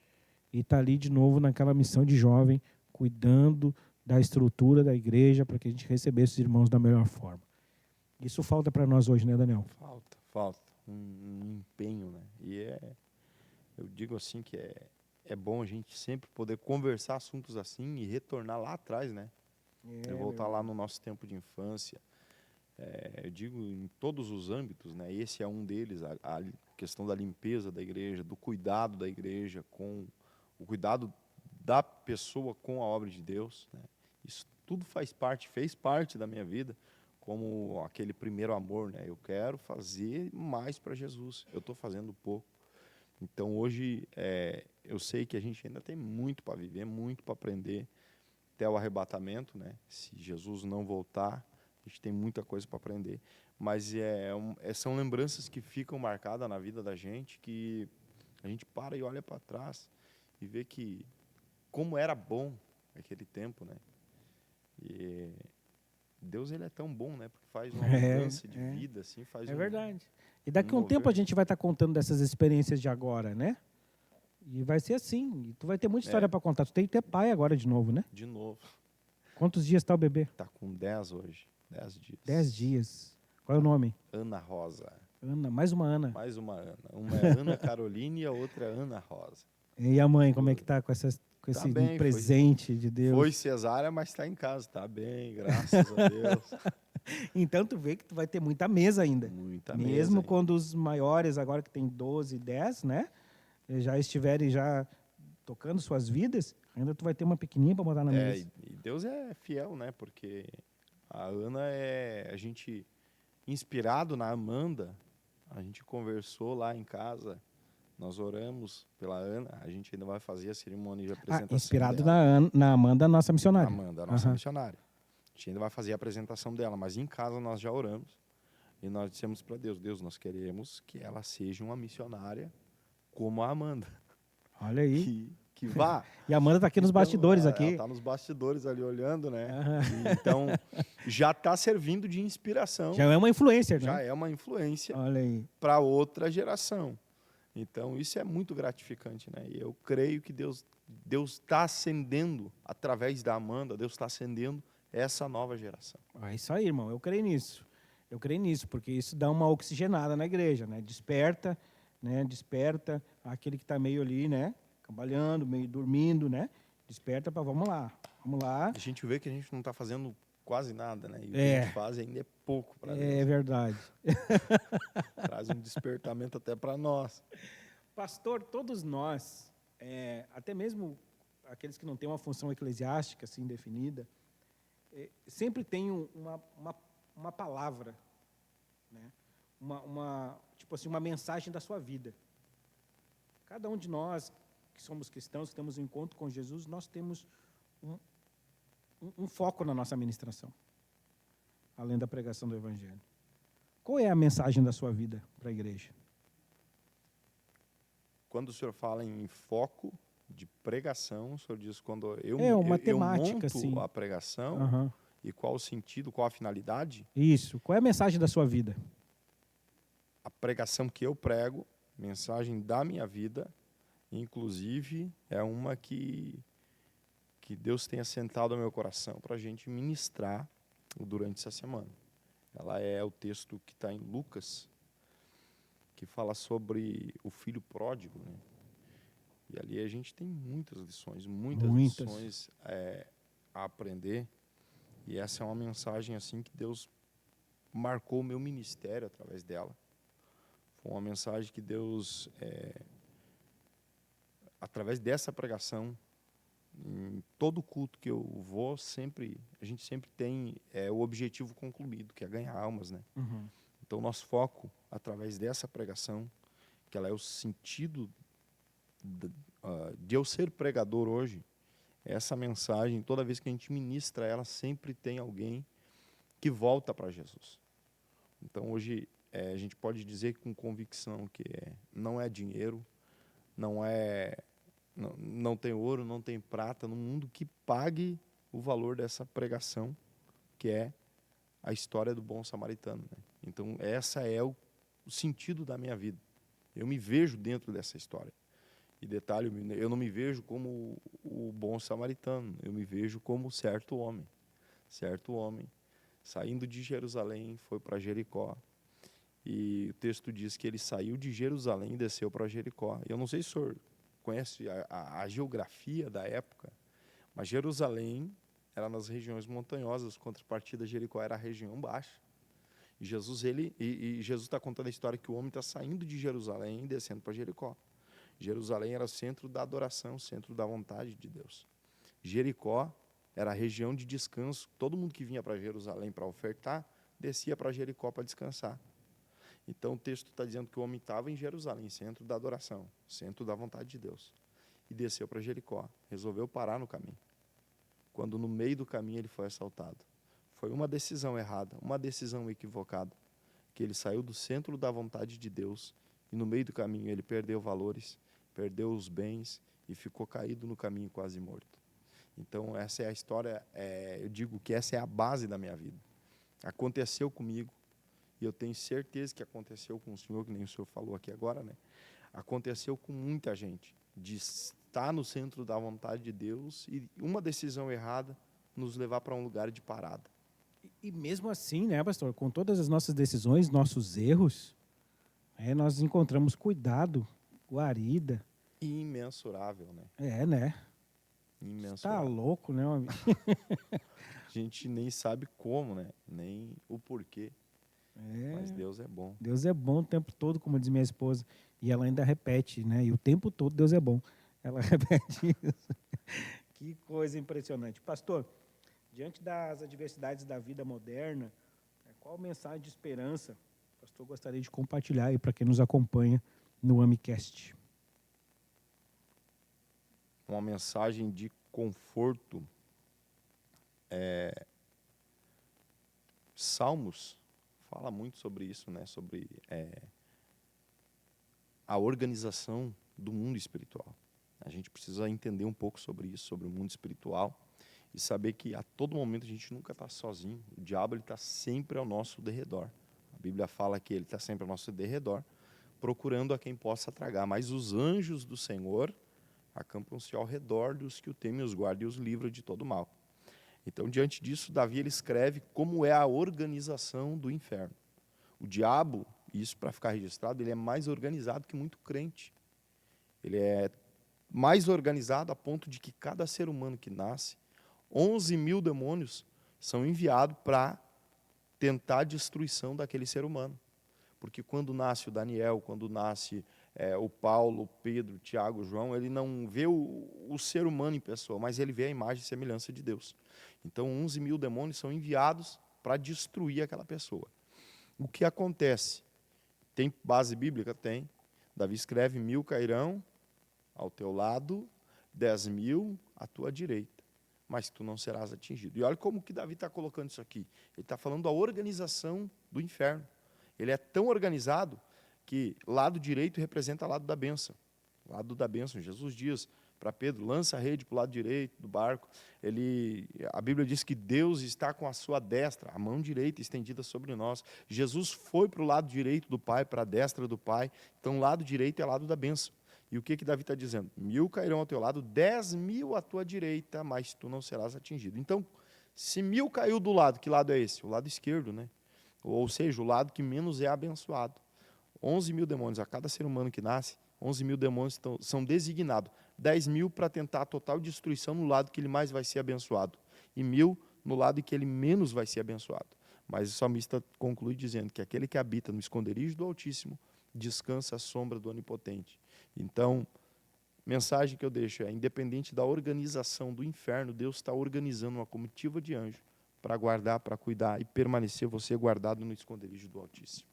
e estar ali de novo naquela missão de jovem, cuidando da estrutura da igreja para que a gente recebesse os irmãos da melhor forma. Isso falta para nós hoje, né, Daniel? Falta. Um empenho, né? E eu digo assim que é bom a gente sempre poder conversar assuntos assim e retornar lá atrás, né? E voltar lá no nosso tempo de infância. Eu digo em todos os âmbitos, né? Esse é um deles, a questão da limpeza da igreja, do cuidado da igreja, com o cuidado da pessoa com a obra de Deus, né? Isso tudo fez parte da minha vida, como aquele primeiro amor, né? Eu quero fazer mais para Jesus, eu estou fazendo pouco. Então hoje eu sei que a gente ainda tem muito para viver, muito para aprender até o arrebatamento, né? Se Jesus não voltar, a gente tem muita coisa para aprender. Mas são lembranças que ficam marcadas na vida da gente, que a gente para e olha para trás e vê que como era bom aquele tempo, né? E Deus, ele é tão bom, né? Porque faz uma mudança de vida, assim, faz verdade. E daqui a um tempo a gente vai estar contando dessas experiências de agora, né? E vai ser assim. E tu vai ter muita história para contar. Tu tem que ter pai agora de novo, né? De novo. Quantos dias está o bebê? Está com 10 hoje. 10 dias. 10 dias. Qual é o nome? Ana Rosa. Ana, mais uma Ana. Mais uma Ana. Uma é Ana Caroline e a outra é Ana Rosa. E a mãe, como é que tá com esse bem, presente de Deus? Foi cesárea, mas está em casa. Está bem, graças a Deus. Então tu vê que tu vai ter muita mesa ainda. Muita mesa. Mesmo quando os maiores, agora que tem 12, 10, né? Já estiverem já tocando suas vidas, ainda tu vai ter uma pequenininha para botar na mesa. E Deus é fiel, né? Porque a Ana a gente, inspirado na Amanda, a gente conversou lá em casa, nós oramos pela Ana, a gente ainda vai fazer a cerimônia de apresentação inspirado dela. na Amanda, nossa missionária. Amanda, nossa missionária. A gente ainda vai fazer a apresentação dela, mas em casa nós já oramos e nós dissemos para Deus, nós queremos que ela seja uma missionária como a Amanda. Olha aí. Que vá. E a Amanda está aqui nos bastidores. Ela está nos bastidores ali olhando, né? Então, já está servindo de inspiração. Já é uma influência, né? Já é uma influência para outra geração. Então, isso é muito gratificante, né? E eu creio que Deus está acendendo, através da Amanda, Deus está acendendo essa nova geração. É isso aí, irmão. Eu creio nisso. Porque isso dá uma oxigenada na igreja, né? Desperta aquele que está meio ali, né? Trabalhando, meio dormindo, né? Desperta para vamos lá. A gente vê que a gente não está fazendo quase nada, né? E o que a gente faz ainda é pouco para Deus. É verdade. Traz um despertamento até para nós. Pastor, todos nós, até mesmo aqueles que não têm uma função eclesiástica assim definida, sempre tem uma palavra, né? Tipo assim, uma mensagem da sua vida. Cada um de nós que somos cristãos, que temos um encontro com Jesus, nós temos um foco na nossa ministração, além da pregação do Evangelho. Qual é a mensagem da sua vida para a igreja? Quando o senhor fala em foco de pregação, o senhor diz quando eu temática, monto assim. a pregação, Aham. e qual o sentido, qual a finalidade? Isso. Qual é a mensagem da sua vida? A pregação que eu prego, mensagem da minha vida, inclusive, é uma que Deus tem assentado ao meu coração para a gente ministrar durante essa semana. Ela é o texto que está em Lucas, que fala sobre o filho pródigo, né? E ali a gente tem muitas lições a aprender. E essa é uma mensagem assim que Deus marcou o meu ministério através dela. Foi uma mensagem que Deus, através dessa pregação, em todo culto que eu vou, a gente sempre tem o objetivo concluído, que é ganhar almas, né? Uhum. Então, nosso foco, através dessa pregação, que ela é o sentido de eu ser pregador hoje, essa mensagem, toda vez que a gente ministra ela, sempre tem alguém que volta para Jesus. Então, hoje, a gente pode dizer com convicção que não é dinheiro, não tem ouro, não tem prata no mundo que pague o valor dessa pregação, que é a história do bom samaritano, né? Então, essa é o sentido da minha vida. Eu me vejo dentro dessa história. E detalhe, eu não me vejo como o bom samaritano, eu me vejo como certo homem. Certo homem, saindo de Jerusalém, foi para Jericó. E o texto diz que ele saiu de Jerusalém e desceu para Jericó. Eu não sei se o senhor conhece a geografia da época, mas Jerusalém era nas regiões montanhosas, contrapartida Jericó era a região baixa. E Jesus está contando a história que o homem está saindo de Jerusalém e descendo para Jericó. Jerusalém era o centro da adoração, o centro da vontade de Deus. Jericó era a região de descanso. Todo mundo que vinha para Jerusalém para ofertar, descia para Jericó para descansar. Então o texto está dizendo que o homem estava em Jerusalém, centro da adoração, centro da vontade de Deus. E desceu para Jericó, resolveu parar no caminho. Quando no meio do caminho ele foi assaltado. Foi uma decisão errada, uma decisão equivocada, que ele saiu do centro da vontade de Deus e no meio do caminho ele perdeu valores, perdeu os bens e ficou caído no caminho quase morto. Então essa é a história, eu digo que essa é a base da minha vida. Aconteceu comigo e eu tenho certeza que aconteceu com o senhor, que nem o senhor falou aqui agora, né? Aconteceu com muita gente, de estar no centro da vontade de Deus e uma decisão errada nos levar para um lugar de parada. E mesmo assim, né, pastor, com todas as nossas decisões, nossos erros, nós encontramos cuidado, guarida. Imensurável, né? Né? Imensurável. Tá louco, né, homem? A gente nem sabe como, né? Nem o porquê. Mas Deus é bom. Deus é bom o tempo todo, como diz minha esposa. E ela ainda repete, né? E o tempo todo Deus é bom. Ela repete isso. Que coisa impressionante. Pastor, diante das adversidades da vida moderna, qual mensagem de esperança o pastor gostaria de compartilhar aí para quem nos acompanha no AmiCast? Uma mensagem de conforto. Salmos fala muito sobre isso, né? Sobre a organização do mundo espiritual. A gente precisa entender um pouco sobre isso, sobre o mundo espiritual, e saber que a todo momento a gente nunca está sozinho. O diabo está sempre ao nosso derredor. A Bíblia fala que ele está sempre ao nosso derredor, procurando a quem possa tragar. Mas os anjos do Senhor acampam-se ao redor dos que o temem, os guardam e os livram de todo mal. Então, diante disso, Davi ele escreve como é a organização do inferno. O diabo, isso para ficar registrado, ele é mais organizado que muito crente. Ele é mais organizado a ponto de que cada ser humano que nasce, 11 mil demônios são enviados para tentar a destruição daquele ser humano. Porque quando nasce o Daniel, quando nasce o Paulo, o Pedro, o Tiago, o João, ele não vê o ser humano em pessoa, mas ele vê a imagem e semelhança de Deus. Então, 11 mil demônios são enviados para destruir aquela pessoa. O que acontece? Tem base bíblica? Tem. Davi escreve: 1000 cairão ao teu lado, 10.000 à tua direita, mas tu não serás atingido. E olha como que Davi está colocando isso aqui. Ele está falando da organização do inferno. Ele é tão organizado que lado direito representa lado da bênção. Lado da bênção. Jesus diz para Pedro, lança a rede para o lado direito do barco. A Bíblia diz que Deus está com a sua destra, a mão direita estendida sobre nós. Jesus foi para o lado direito do Pai, para a destra do Pai. Então, lado direito é lado da bênção. E o que Davi está dizendo? 1.000 cairão ao teu lado, 10.000 à tua direita, mas tu não serás atingido. Então, se 1.000 caiu do lado, que lado é esse? O lado esquerdo, né? Ou seja, o lado que menos é abençoado. 11.000 demônios, a cada ser humano que nasce, 11.000 demônios são designados. 10.000 para tentar a total destruição no lado que ele mais vai ser abençoado. E 1.000 no lado em que ele menos vai ser abençoado. Mas o salmista conclui dizendo que aquele que habita no esconderijo do Altíssimo descansa à sombra do Onipotente. Então, mensagem que eu deixo é, independente da organização do inferno, Deus está organizando uma comitiva de anjos para guardar, para cuidar e permanecer você guardado no esconderijo do Altíssimo.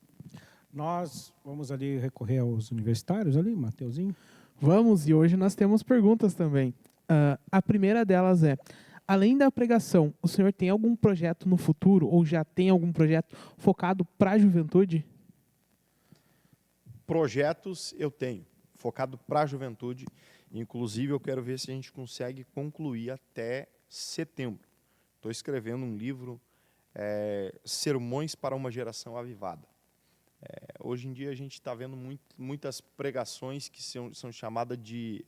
Nós vamos ali recorrer aos universitários ali, Mateuzinho. Vamos, e hoje nós temos perguntas também. A primeira delas é, além da pregação, o senhor tem algum projeto no futuro, ou já tem algum projeto focado para a juventude? Projetos eu tenho, focado para a juventude. Inclusive, eu quero ver se a gente consegue concluir até setembro. Estou escrevendo um livro, Sermões para uma Geração Avivada. Hoje em dia a gente está vendo muitas pregações que são chamadas de...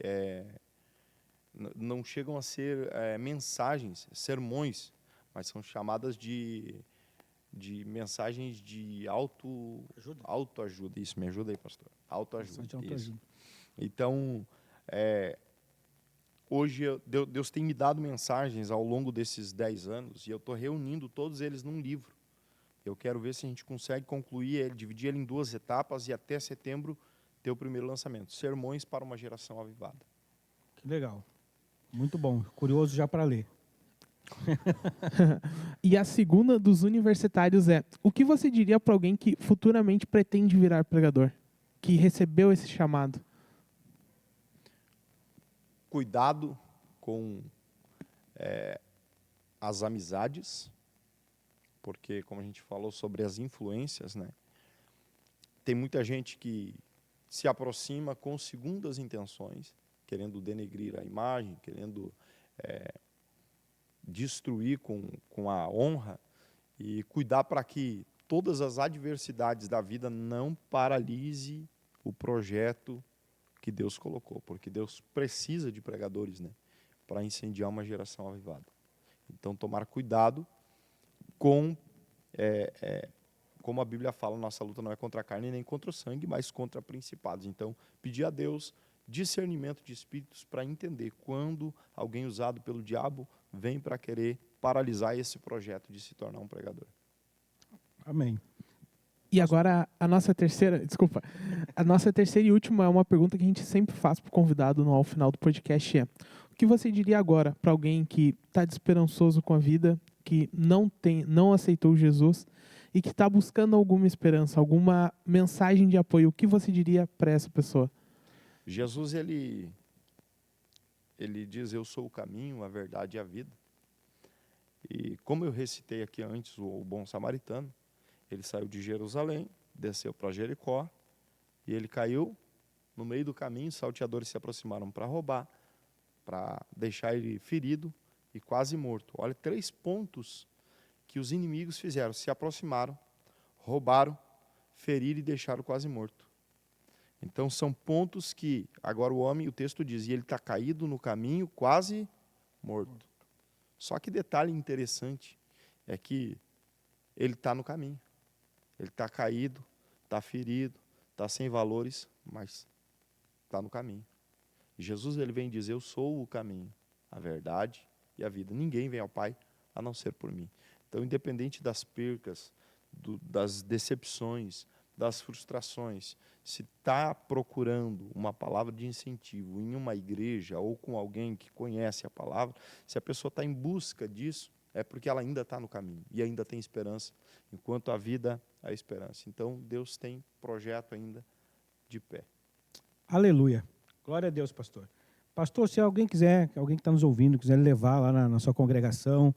não chegam a ser mensagens, sermões, mas são chamadas de mensagens de autoajuda. Isso, me ajuda aí, pastor. Autoajuda. Isso. Então, hoje Deus tem me dado mensagens ao longo desses 10 anos e eu estou reunindo todos eles num livro. Eu quero ver se a gente consegue concluir ele, dividir ele em 2 etapas e até setembro ter o primeiro lançamento. Sermões para uma Geração Avivada. Que legal. Muito bom. Curioso já para ler. E a segunda dos universitários é, o que você diria para alguém que futuramente pretende virar pregador? Que recebeu esse chamado? Cuidado com as amizades, porque, como a gente falou sobre as influências, né? Tem muita gente que se aproxima com segundas intenções, querendo denegrir a imagem, querendo destruir com a honra, e cuidar para que todas as adversidades da vida não paralise o projeto que Deus colocou, porque Deus precisa de pregadores, né, para incendiar uma geração avivada. Então, tomar cuidado com, como a Bíblia fala, nossa luta não é contra a carne nem contra o sangue, mas contra principados. Então, pedir a Deus discernimento de espíritos para entender quando alguém usado pelo diabo vem para querer paralisar esse projeto de se tornar um pregador. Amém. E agora a nossa terceira e última é uma pergunta que a gente sempre faz para o convidado ao final do podcast o que você diria agora para alguém que está desesperançoso com a vida, que não aceitou Jesus e que está buscando alguma esperança, alguma mensagem de apoio, o que você diria para essa pessoa? Jesus, ele diz, eu sou o caminho, a verdade e a vida. E como eu recitei aqui antes o bom samaritano, ele saiu de Jerusalém, desceu para Jericó, e ele caiu no meio do caminho, salteadores se aproximaram para roubar, para deixar ele ferido e quase morto. Olha, 3 pontos que os inimigos fizeram, se aproximaram, roubaram, feriram e deixaram quase morto. Então, são pontos que, agora o homem, o texto diz, e ele está caído no caminho, quase morto. Só que detalhe interessante é que ele está no caminho. Ele está caído, está ferido, está sem valores, mas está no caminho. E Jesus, ele vem dizer, eu sou o caminho, a verdade e a vida. Ninguém vem ao Pai a não ser por mim. Então, independente das percas, das decepções, das frustrações, se está procurando uma palavra de incentivo em uma igreja ou com alguém que conhece a palavra, se a pessoa está em busca disso, é porque ela ainda está no caminho e ainda tem esperança, enquanto a vida é a esperança. Então, Deus tem projeto ainda de pé. Aleluia. Glória a Deus, pastor. Pastor, se alguém quiser, alguém que está nos ouvindo, quiser levar lá na sua congregação,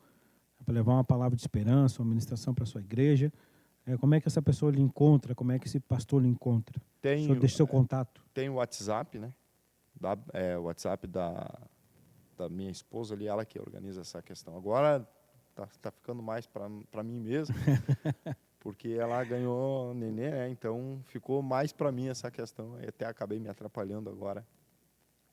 para levar uma palavra de esperança, uma ministração para a sua igreja, como é que essa pessoa lhe encontra? Como é que esse pastor lhe encontra? O senhor deixa seu contato. Tem o WhatsApp, né? O WhatsApp da minha esposa ali, ela que organiza essa questão. Agora tá ficando mais para mim mesmo, porque ela ganhou neném, né? Então ficou mais para mim essa questão. Eu até acabei me atrapalhando agora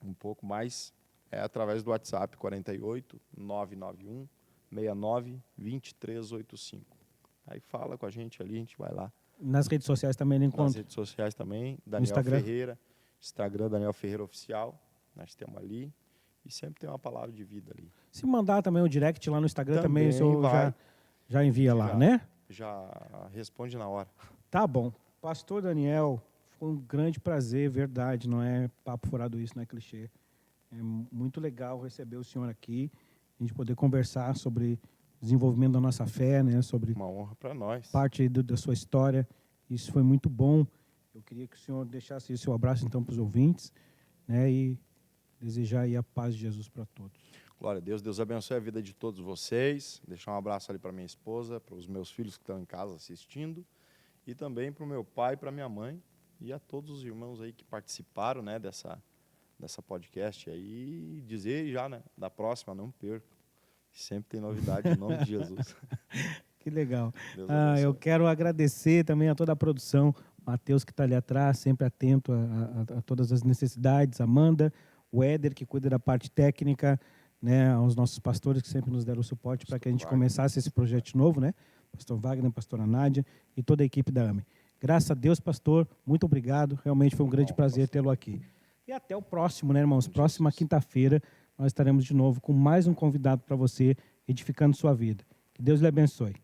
um pouco mais. É através do WhatsApp 48 991 69 2385. Aí fala com a gente ali, a gente vai lá. Nas redes sociais também ele encontra? Nas redes sociais também, Daniel Ferreira, Instagram Daniel Ferreira Oficial, nós temos ali, e sempre tem uma palavra de vida ali. Se mandar também o direct lá no Instagram também o senhor já envia lá, né? Já responde na hora. Tá bom. Pastor Daniel, foi um grande prazer, verdade, não é papo furado isso, não é clichê. É muito legal receber o senhor aqui, a gente poder conversar sobre desenvolvimento da nossa fé, né, sobre uma honra para nós. Parte da sua história. Isso foi muito bom. Eu queria que o senhor deixasse o seu abraço então para os ouvintes, né, e desejar aí a paz de Jesus para todos. Glória a Deus. Deus abençoe a vida de todos vocês. Deixar um abraço ali para minha esposa, para os meus filhos que estão em casa assistindo, e também para o meu pai e para minha mãe, e a todos os irmãos aí que participaram, né, dessa podcast aí, e dizer já, né, da próxima, não perca. Sempre tem novidade em nome de Jesus. Que legal. Eu quero agradecer também a toda a produção, Matheus que está ali atrás, sempre atento a todas as necessidades, Amanda, o Éder que cuida da parte técnica, né, aos nossos pastores que sempre nos deram o suporte para que a gente começasse esse projeto novo, né? Pastor Wagner, pastora Nádia e toda a equipe da AME. Graças a Deus, pastor, muito obrigado. Realmente foi um grande prazer tê-lo aqui. E até o próximo, né, irmãos? Próxima quinta-feira nós estaremos de novo com mais um convidado para você, edificando sua vida. Que Deus lhe abençoe.